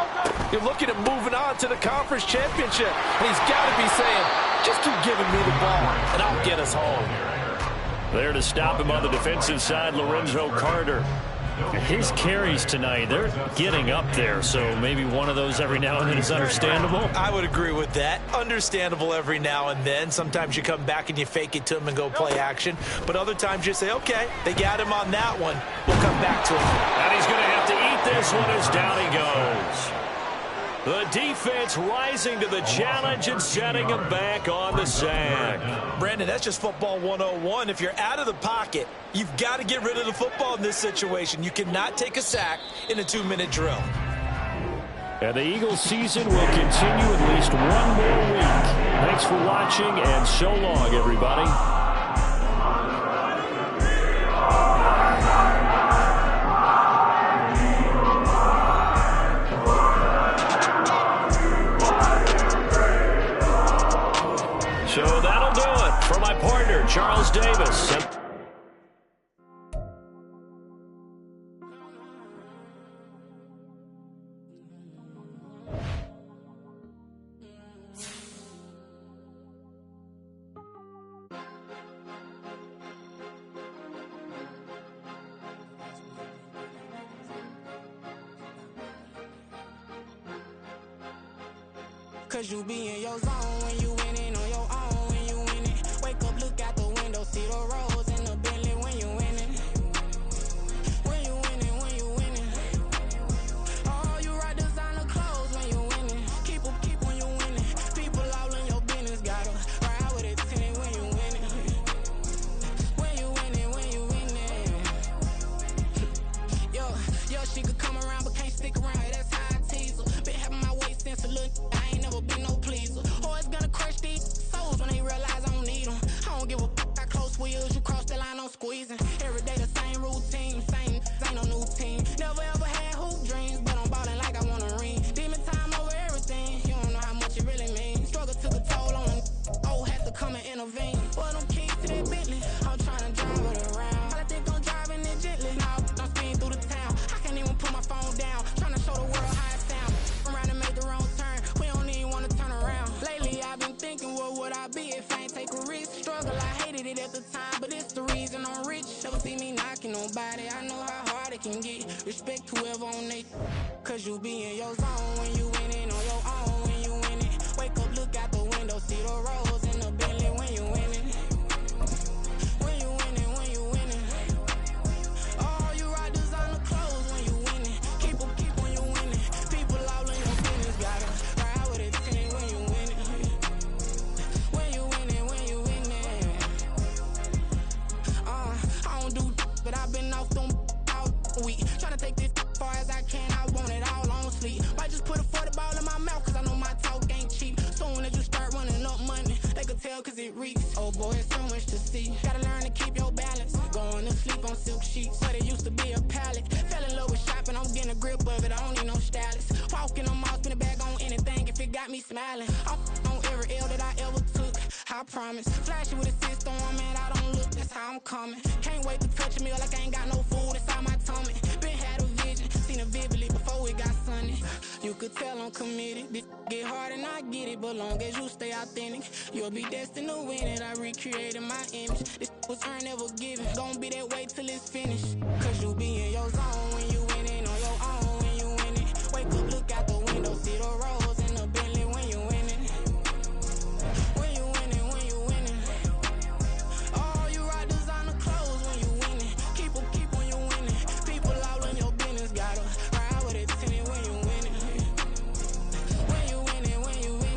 you're looking at moving on to the conference championship, and he's got to be saying, just keep giving me the ball, and I'll get us home. There to stop him on the defensive side, Lorenzo Carter. His carries tonight, they're getting up there, so maybe one of those every now and then is understandable. I would agree with that. Understandable every now and then. Sometimes you come back and you fake it to him and go play action. But other times you say, okay, they got him on that one. We'll come back to him. And he's going to have to eat this one as down he goes. The defense rising to the challenge and setting him back on the sack. Brandon, that's just football 101. If you're out of the pocket, you've got to get rid of the football in this situation. You cannot take a sack in a 2-minute drill. And the Eagles season will continue at least one more week. Thanks for watching, and so long, everybody. So that'll do it for my partner, Charles Davis. Cause you be in your zone when you winning on your own when you winning. Wake up, look out the window, see the rose in the Bentley when you winning. When you winning, when you winning. Oh, you ride designer clothes when you winning. Keep when you winning. People all in your business, gotta ride with it tinted when you winning. When you winning, when you winning. Yo, she could come around but can't stick around. That's how I tease her. Been having my waist since a little. Been no pleaser. Always gonna crush these souls when they realize I don't need them. I don't give a f*** how close wheels. You cross the line, I'm squeezing. Every day the same routine, same ain't no new team. Never ever had hoop dreams, but I'm ballin' like I want a ring. Demon time over everything. You don't know how much it really means. Struggle took a toll on them. Oh, had to come and intervene. Boy, them keys to that Bentley. I'm trying to drive it around. I think I'm driving it gently. Now I'm speeding through the town. I can't even put my phone down. Trying to show the world how it sound. Around and make the wrong turn. We don't even wanna turn around. Lately I've been thinking, what would I be if I ain't take a risk? Struggle, I hated it at the time, but it's the reason I'm rich. Never see me knocking nobody. I know how hard it can get. Respect whoever on it. Cause you be in your zone when you winning on your own when you winning. Wake up, look out the window, see the rose in the Bentley when you winning. When you winning, when you winning. Oh, you ride designer clothes when you winning. Keep when you winning. People all in your business, gotta ride with it tinted when you winning. When you winning, when you winning. I don't do but I've been off them all week. Tryna take this far as I can, I want it all on sleep. Might just put a 40 ball in my mouth, cause I know my talk ain't cheap. Soon as you start running up money, they could tell cause it reeks. Oh boy, it's so much to see. Gotta learn to keep your balance. Going to sleep on silk sheets, but it used to be a pallet. Fell in love with shopping, I'm getting a grip of it, I don't need no stylist. Walking on mouth, spin a bag on anything if it got me smiling. I'm on every L that I ever took, I promise. Flashy with a system, man, I don't look, that's how I'm coming. Can't wait to touch a meal like I ain't got no food inside my tummy. Been had a vision, seen it vividly before it got sunny. You could tell I'm committed, this get hard and I get it, but long as you stay authentic, you'll be destined to win it. I recreated my image, this was earned, never given. Gonna be that way till it's finished, cause you be in your zone when you winning on your own when you winning. Wake up, look out the window, see the rose in the Bentley when you winning. When you winning, when you winning. Oh, you ride designer clothes when you winning. Keep when you winning. People all in your business, gotta ride with it tinted when you winning. When you winning, when you winning.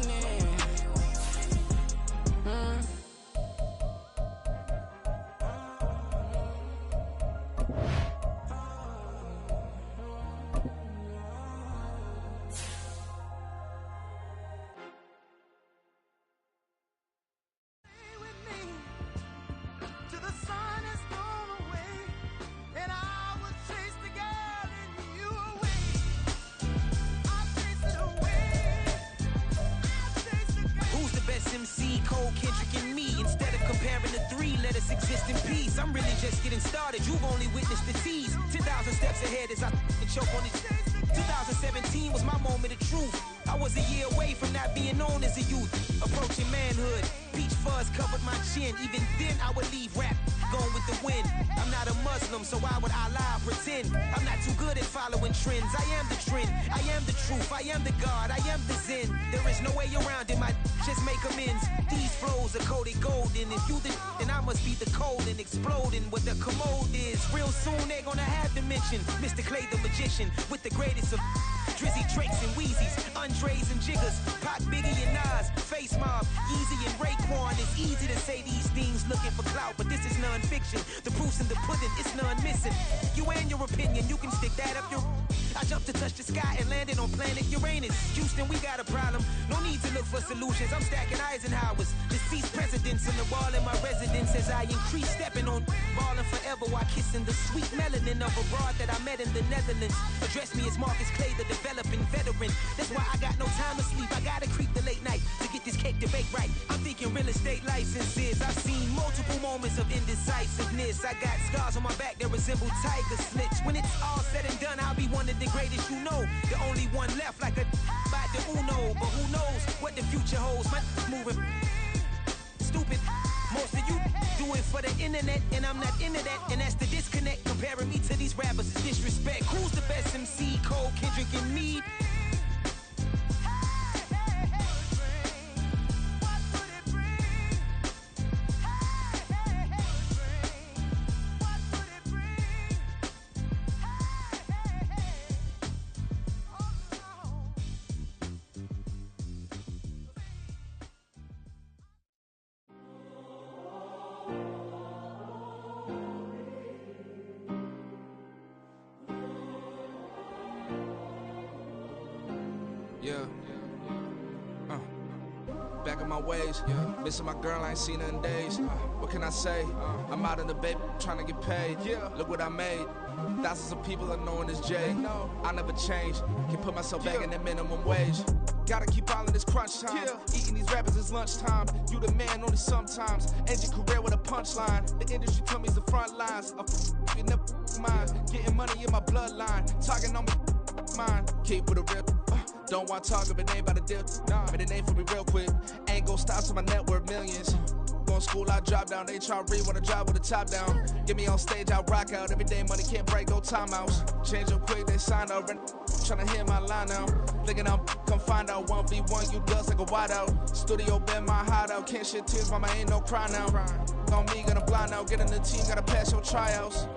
just exist in peace. I'm really just getting started. You've only witnessed the tease. 10,000 steps ahead as I choke on these. 2017 was my moment of truth. I was a year away from not being known as a youth. Approaching manhood. Peach fuzz covered my chin. Even then I would leave rap going with the wind. I'm not a Muslim, so why would I lie or pretend? I'm not too good at following trends. I am the trend. I am the truth. I am the God. I am the Zen. There is no way around it. My just make amends. These flows are coated golden. If you the then I must be the cold and exploding what the commode is. Real soon they're gonna have to mention Mr. Clay the magician with the greatest of Drizzy, Drakes, and Wheezies, Andres and Jiggers, Pac, Biggie, and Nas, Face Mob, Yeezy, and Raekwon. It's easy to say these things looking for clout, but this is non-fiction. The proof's in the pudding, it's none missing. You and your opinion, you can stick that up your... I jumped to touch the sky and landed on planet Uranus. Houston, we got a problem. No need to look for solutions. I'm stacking Eisenhowers. Deceased presidents on the wall in my residence as I increase stepping on ballin' forever while kissing the sweet melanin of a broad that I met in the Netherlands. Address me as Marcus Clay, the developing veteran. That's why I got no time to sleep. I gotta creep the late night to get this cake debate right. I'm thinking real estate licenses. I've seen multiple moments of indecisiveness. I got scars on my back that resemble tiger slits. When it's all said and done, I'll be one of the greatest you know. The only one left like a by the Uno. But who knows what the future holds? My moving stupid. Most of you do it for the internet, and I'm not into that. And that's the disconnect. Comparing me to these rappers is disrespect. Who's the best MC? Cole, Kendrick, and Meade? Back in my ways, missing my girl, I ain't seen her in days. What can I say? I'm out in the baby, trying to get paid. Look what I made. Thousands of people are knowing this Jay. I never change, can put myself back in that minimum wage. Gotta keep all of this crunch time. Eating these rappers is lunchtime. You the man only sometimes. End your career with a punchline. The industry told me it's the front lines. I'm in the mind. Getting money in my bloodline. Talking on me, mine. Keep with a real. Don't want to talk if it ain't about a deal. But it ain't for me real quick. Ain't gon' stop to my net worth millions. Going to school, I drop down. They try to read when I drive with the top down. Get me on stage, I rock out. Every day money can't break, no timeouts. Change up quick, they sign up. Tryna hear my line now. Thinking I'm come find out 1v1, you dust like a wideout. Studio been my hideout. Can't shed tears, mama ain't no cry now. On me, gonna blind out. Get in the team, gotta pass your tryouts.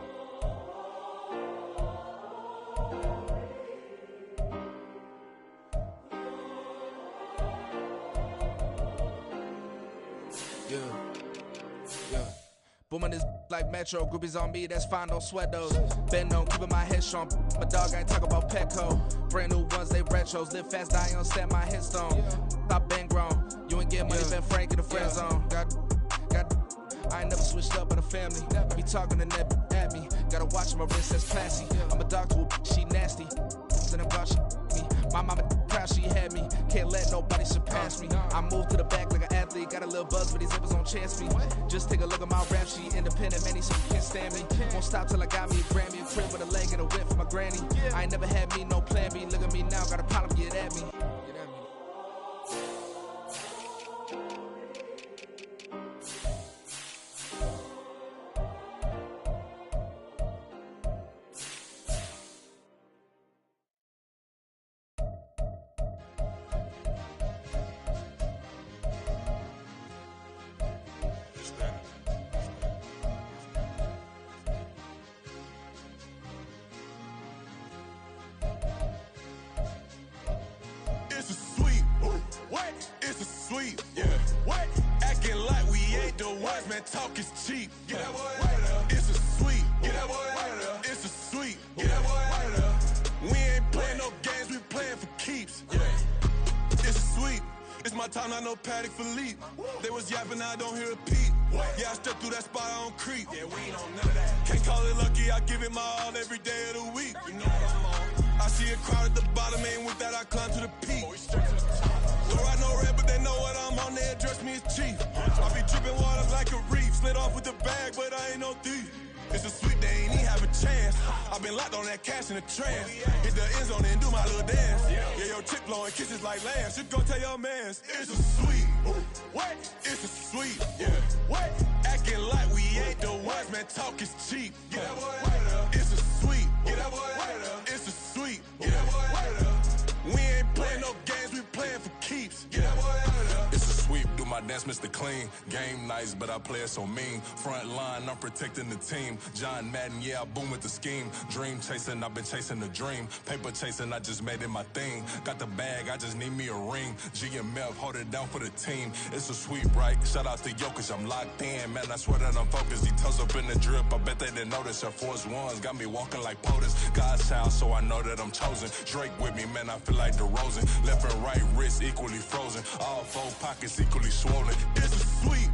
Booming this like Metro, groupies on me, that's fine, don't sweat those. Bend on, keeping my head strong. My dog ain't talking about Petco. Brand new ones, they retros. Live fast, die on set, my headstone. Stop been grown. You ain't get money, been Frank in the friend zone. I ain't never switched up on the family. Be talking to that at me. Gotta watch my wrist, that's classy. I'm a dog to a she nasty. Then I'm glad she me. My mama proud she had me. Can't let nobody surpass me. I moved to the back like an athlete. Got a little buzz, but these zippers on chance me. Just take a look at my rap sheet. Independent, man, these can't stand me. Won't stop till I got me a Grammy. A crib with a leg and a whip for my granny. I ain't never had me, no plan B. Look at me now, got a problem, get at me. Talk is cheap. Get that boy out of there. It's a sweet. Get that boy out of there. It's a sweet. Get that boy out of there. We ain't playing no games. We playing for keeps. Yeah. It's a sweet. It's my time. I know Patek Philippe. They was yapping. I don't hear a peep. Yeah, I stepped through that spot. I don't creep. Yeah, we ain't on none of that. Can't call it lucky. I give it my all every day of the week. You know what I'm on. I see a crowd at the bottom. And with that, I climb to the peak. Don't ride no red, but they know what I'm on. They address me as chief. I be dripping water like a reef. Slid off with the bag It's a sweep, they ain't even have a chance. I've been locked on that cash in a trance. Hit the end zone and do my little dance. Yeah, your chick blowing kisses like lambs. You go tell your mans. It's a sweep. What? It's a sweep. Yeah. What? Acting like we ain't the ones, man. Talk is cheap. Get that boy out of there. It's a sweep. Get that boy out of there. It's a sweep. Get that boy out of there. We ain't playing no games, we playing for keeps. Get that boy out of there. It's a sweep, do my dance, Mr. Clean. Game nice, but I play it so mean. Front line, I'm protecting the team. John Madden, yeah, I boom with the scheme. Dream chasing, I've been chasing the dream. Paper chasing, I just made it my thing. Got the bag, I just need me a ring. GMF, hold it down for the team. It's a sweep, right? Shout out to Jokic, I'm locked in. Man, I swear that I'm focused. He toes up in the drip, I bet they didn't notice. Air Force Ones got me walking like POTUS. God's child, so I know that I'm chosen. Drake with me, man, I feel like DeRozan. Left and right wrist equally frozen. All four pockets equally swollen. It's a sweep.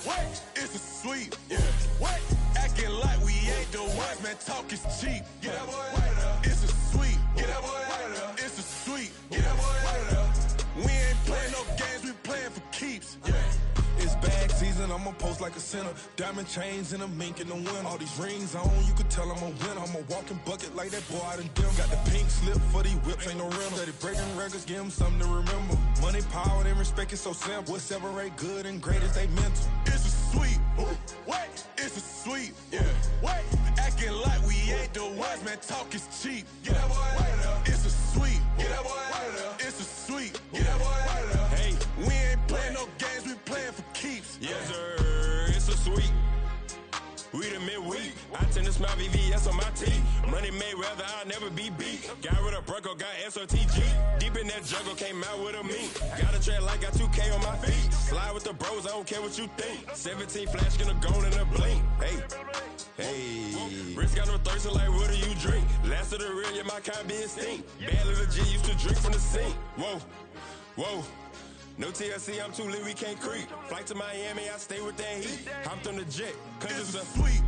What? It's a sweep. Yeah. What? Acting like we ain't the ones, man. Talk is cheap. Get that boy out of there. It's a sweep. Get that boy out of there. It's a sweep. Get that boy out of there. We ain't playing no games, we playing for keeps. Yeah. It's bag season, I'ma post like a sinner. Diamond chains and a mink in the wind. All these rings on, you could tell I'm a winner. I'm a walking bucket like that boy out in dim. Got the pink slip for these whips, ain't no rental. Steady breaking records, give them something to remember. Money, power, and respect is so simple. What separate good and great is they mental. It's a sweep. What? It's a sweep. Yeah. What? Acting like we ain't the ones, man. Talk is cheap. Get that boy out of there. It's a sweep. Get that boy out of there. It's a sweep. Get that boy out of there. Hey, we ain't playing no games, we playing for keeps. Yes, sir. It's a sweep. We the midweek. I tend to smile VVS on my teeth. Money made rather I'll never be beat. Got rid of Bronco, got SOTG. Deep in that jungle, came out with a meat. Got a track like got 2K on my feet. Slide with the bros, I don't care what you think. 17 flash, gonna go in a blink. Hey. Hey, Rich got no thirst, like what do you drink? Last of the real, yeah, my kind be extinct. Bad little G used to drink from the sink. Whoa, whoa. No TLC, I'm too lit, we can't creep. Flight to Miami, I stay with that heat. Hopped on the jet, cause it's a sweep.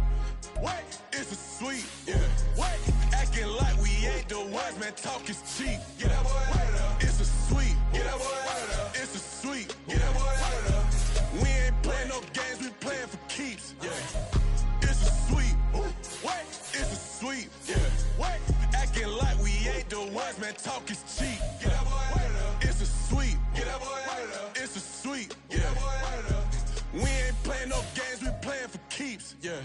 What? It's a sweep. Yeah. What? Acting like we ain't the ones, man. Talk is cheap. Get that boy out of there. It's a sweep. Get that boy out of there. It's a sweep. Get that boy out of there. We ain't playing no games, we playing for keeps. Yeah. It's a sweep. What? It's a sweep. Yeah. What? Acting like we ain't the ones, man. Talk is cheap. Get that boy out of there. It's a sweep. Get that boy out of there. It's a sweep. Get that boy out of there. We ain't playing no games, we playing for keeps. Yeah.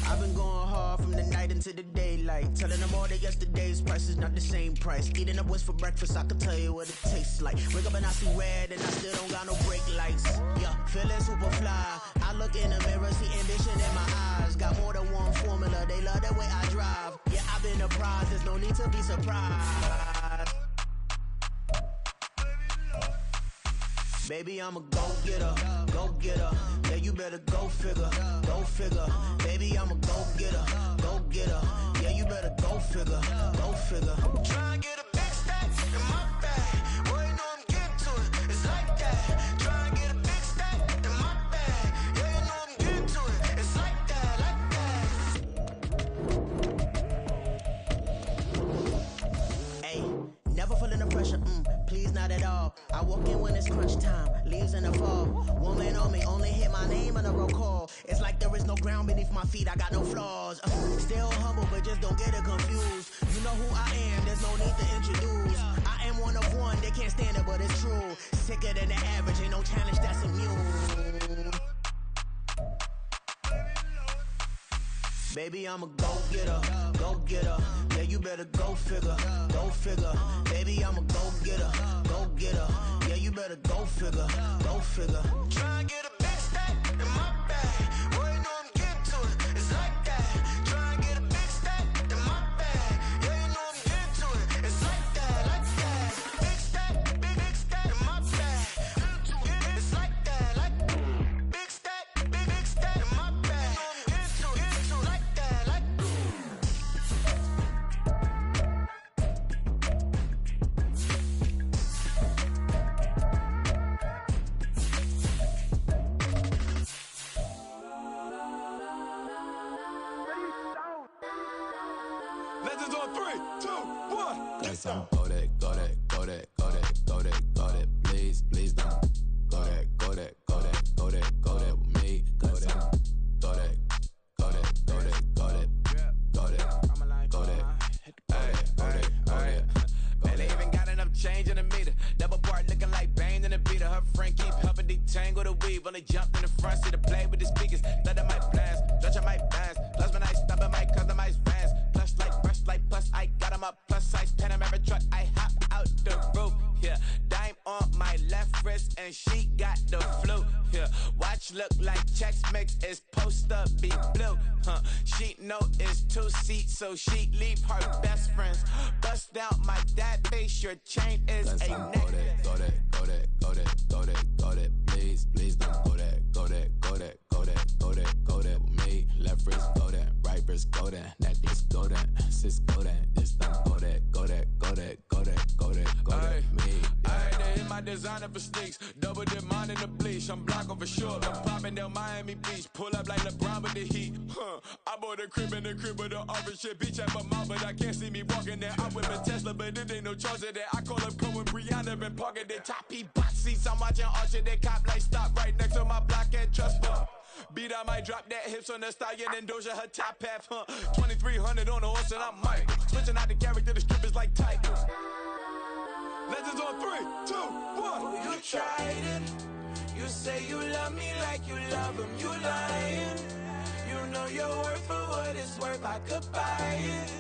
I've been going hard from the night into the daylight. Telling them all that yesterday's price is not the same price. Eating up what's for breakfast, I can tell you what it tastes like. Wake up and I see red and I still don't got no brake lights. Yeah, feeling super fly. I look in the mirror, see ambition in my eyes. Got more than one formula, they love the way I drive. Yeah, I've been a prize, there's no need to be surprised. Baby, I'm a go-getter, go-getter. Yeah, you better go figure, go figure. Baby, I'm a go-getter, go-getter. Yeah, you better go figure, go figure. Try and get a big stack in my bag. Boy, you know I'm getting to it, it's like that. Try and get a big stack in my bag. Yeah, you know I'm getting to it, it's like that, like that. Hey, never feeling the pressure, please not at all. I walk in when it's crunch time, leaves in the fall. Woman on me, only hit my name on a roll call. It's like there is no ground beneath my feet, I got no flaws. Still humble, but just don't get it confused. You know who I am, there's no need to introduce. I am one of one, they can't stand it, but it's true. Sicker than the average, ain't no challenge that's immune. Baby, I'm a go-getter, go-getter. Yeah, you better go figure, go figure. Baby, I'm a go-getter, go-getter. Yeah, you better go figure, go figure. Try and get a big stack in my bag. Boy, you know I'm getting to it, it's like that. Try and get a big stack in my bag. Yeah, you know I'm getting to it, it's like that, like that. Big stack, big stack in my bag. It's like that, like big stack in my bag. You know I'm getting to it, like that, like. Legends on 3, 2, 1. Got some go that, go that, go that, go that, go that, go that. Please, please don't go that, go that, go that, go that, go that with me. Go that, go that, go that, go that, go that, go that, go that. And they even got enough change in the meter. Double part looking like Bane in the beater. Her friend keep helping detangle the weave. Only jumped in the front seat to play with the speakers. Let them might blast, Dutch I might blast. Plus when I stop it might customize fast. Plus like brush like plus I got them up. Plus size Panamera truck. I hop out the roof. Yeah, dime on my left wrist and she got the flu. Yeah, watch look like checks mix is post up be blue. She know it's 2 seats so she leave her best friends. Bust down my dad face. Your chain is a neck. Go that, go that, go that, go that, go that. Please, please don't go that, go that, go that, go that, go that, go that with me. Left wrist go that, right wrist go that, necklace go that, sis go that. This don't go that, go that, go that, go that, go that, go that with me. I had to hit my designer for sneaks. Double dip mine in the bleach. I'm blocking for sure. I'm popping down Miami Beach. Pull up like LeBron with the heat. I bought a crib in the crib with the orange shit. Beach at my mouth, but I can't see me walking there. I'm with a Tesla, but it ain't no charge of that. I call up Cohen, Brianna, and parking the choppy box seats. I'm watching Archer, they cop like stop right next to my block and trust fund. Beat I might drop that hips on the stallion and Doja her top half, 2300 on the horse and I'm Mike. Switching out the character, the strip is like Tigers. Legends on 3, 2, 1. You tried it. You say you love me like you love him. You lying. You know your worth for what it's worth. I could buy it.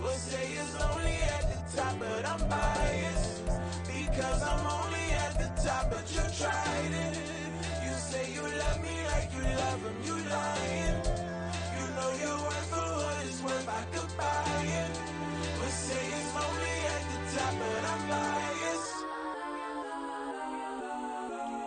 We'll say it's only at the top, but I'm biased because I'm only at the top. But you tried it. You say you love me like you love him. You lying. You know your worth for what it's worth. I could buy it. We'll say it's only at the top, but I'm biased.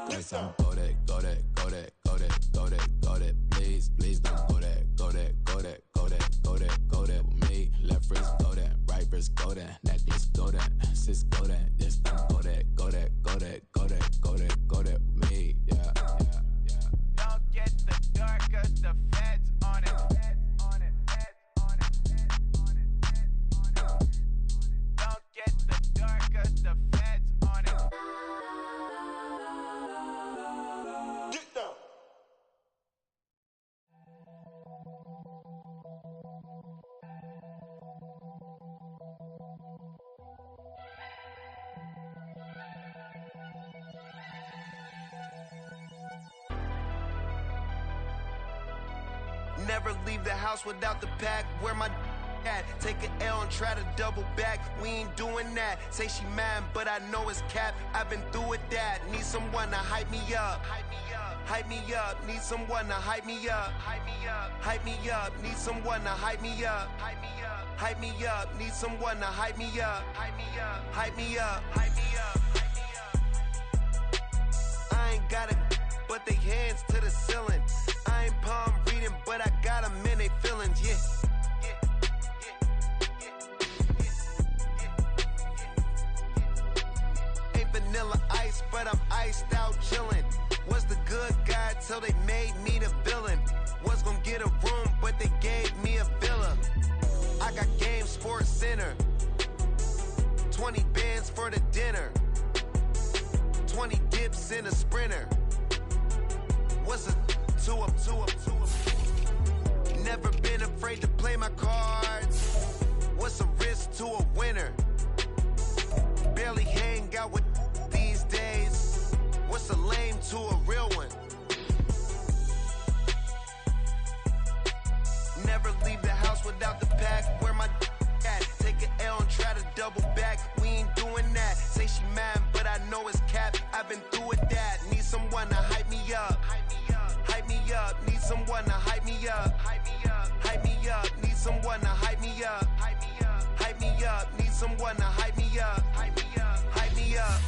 Got some go that, go that, go that, go that, go that, go that. Please, please don't go that, go that, go that, go that, go that, go that with me. Left wrist go that, right wrist go that, necklace go that, sis go that. This don't go that, go that, go that, go that, go that, go that with me. Yeah, yeah, yeah. Don't get the dark 'cause the feds on it. Don't get the dark 'cause the feds on it. Get down. Never leave the house without the pack. Where my at? Take an L and try to double back. We ain't doing that. Say she mad, but I know it's cap. I've been through with that. Need someone to hype me up. Hype me up. Need someone to hype me up. Hype me up. Need someone to hype me up. Hype me up. Need someone to hype me up. Hype me up. Hype me up. I ain't got it, but they hands to the ceiling. I ain't palm reading, but I got them in they feelings, yeah. Ain't vanilla ice, but I'm iced out chillin'. Was the good guy till they made me the villain. Was gonna get a room, but they gave me a villa. I got Game Sports Center. 20 bands for the dinner. 20 dips in a Sprinter. What's a two up? Never been afraid to play my cards. What's a risk to a winner? Barely hang out with these days. What's a lame to a real one? Never leave the house without the pack. Where my at? Take an L and try to double back. We ain't doing that. Say she mad, but I know it's cap. I've been through with that. Need someone to hype me up. Hype me up. Need someone to hype me up. Hype me up. Need someone to hype me up. Hype me up. Need someone to hype me up. Hype me up.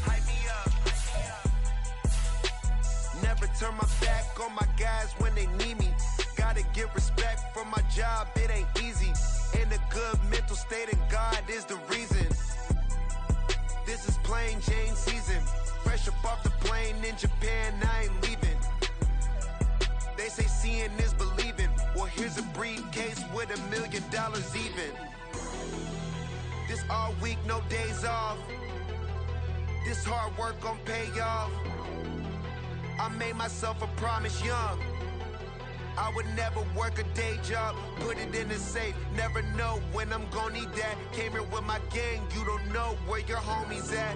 Never turn my back on my guys when they need me. Gotta get respect for my job, it ain't easy. In a good mental state and God is the reason. This is plain Jane season. Fresh up off the plane in Japan, I ain't leaving. They say seeing is believing. Well, here's a briefcase with $1 million even. all week, no days off. This hard work gon' pay off. I made myself a promise young. I would never work a day job, put it in the safe. Never know when I'm gon' need that. Came here with my gang, you don't know where your homies at.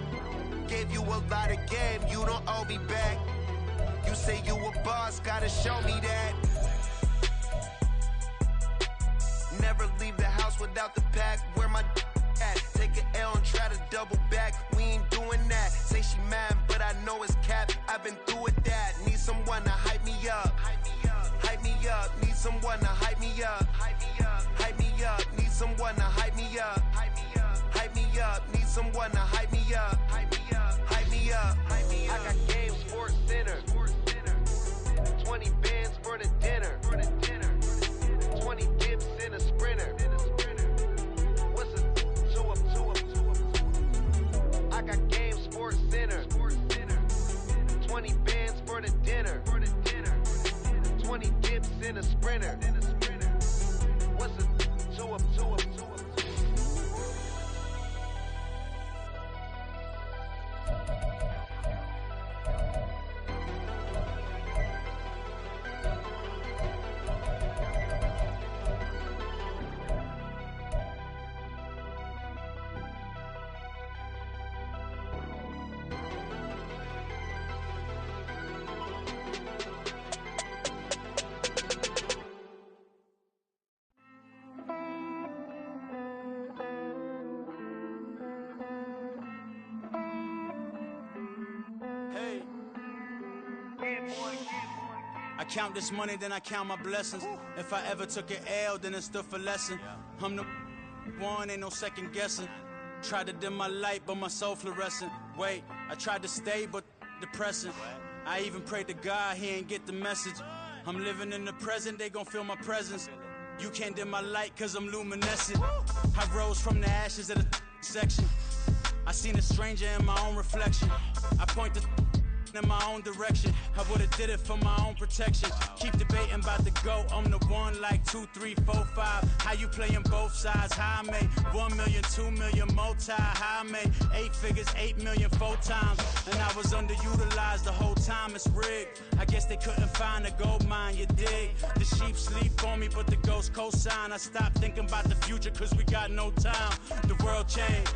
Gave you a lot of game, you don't owe me back. You say you a boss, gotta show me that. Never leave the house without the pack. Where my at? Take an L and try to double back. We ain't doing that. Say she mad, but I know it's cap. I've been through with that. Need someone to hype me up. Hype me up. Need someone to hype me up. Hype me up. Need someone to hype me up. Hype me up. Need someone to hype me up. Hype me up. I got game, Sports Center. 20 bands for the dinner. 20 dips in a sprinter. What's a 2 up? I got game, Sports Center. 20 bands for the dinner. 20 dips in a sprinter. What's a 2 up? I count this money, then I count my blessings. If I ever took an L, then it stood for lesson. I'm the one, ain't no second guessing. Tried to dim my light, but my soul fluorescent. Wait, I tried to stay, but depressing. I even prayed to God, he ain't get the message. I'm living in the present, they gon' feel my presence. You can't dim my light, cause I'm luminescent. I rose from the ashes of the section. I seen a stranger in my own reflection. I point the in my own direction. I would've did it for my own protection. Keep debating about the GOAT. I'm the one like 2, 3, 4, 5. How you playing both sides? How I made 1 million, 2 million multi. How I made 8 figures, 8 million 4 times. And I was underutilized the whole time. It's rigged. I guess they couldn't find a gold mine, you dig? The sheep sleep on me, but the ghost co-sign. I stopped thinking about the future cause we got no time. The world changed.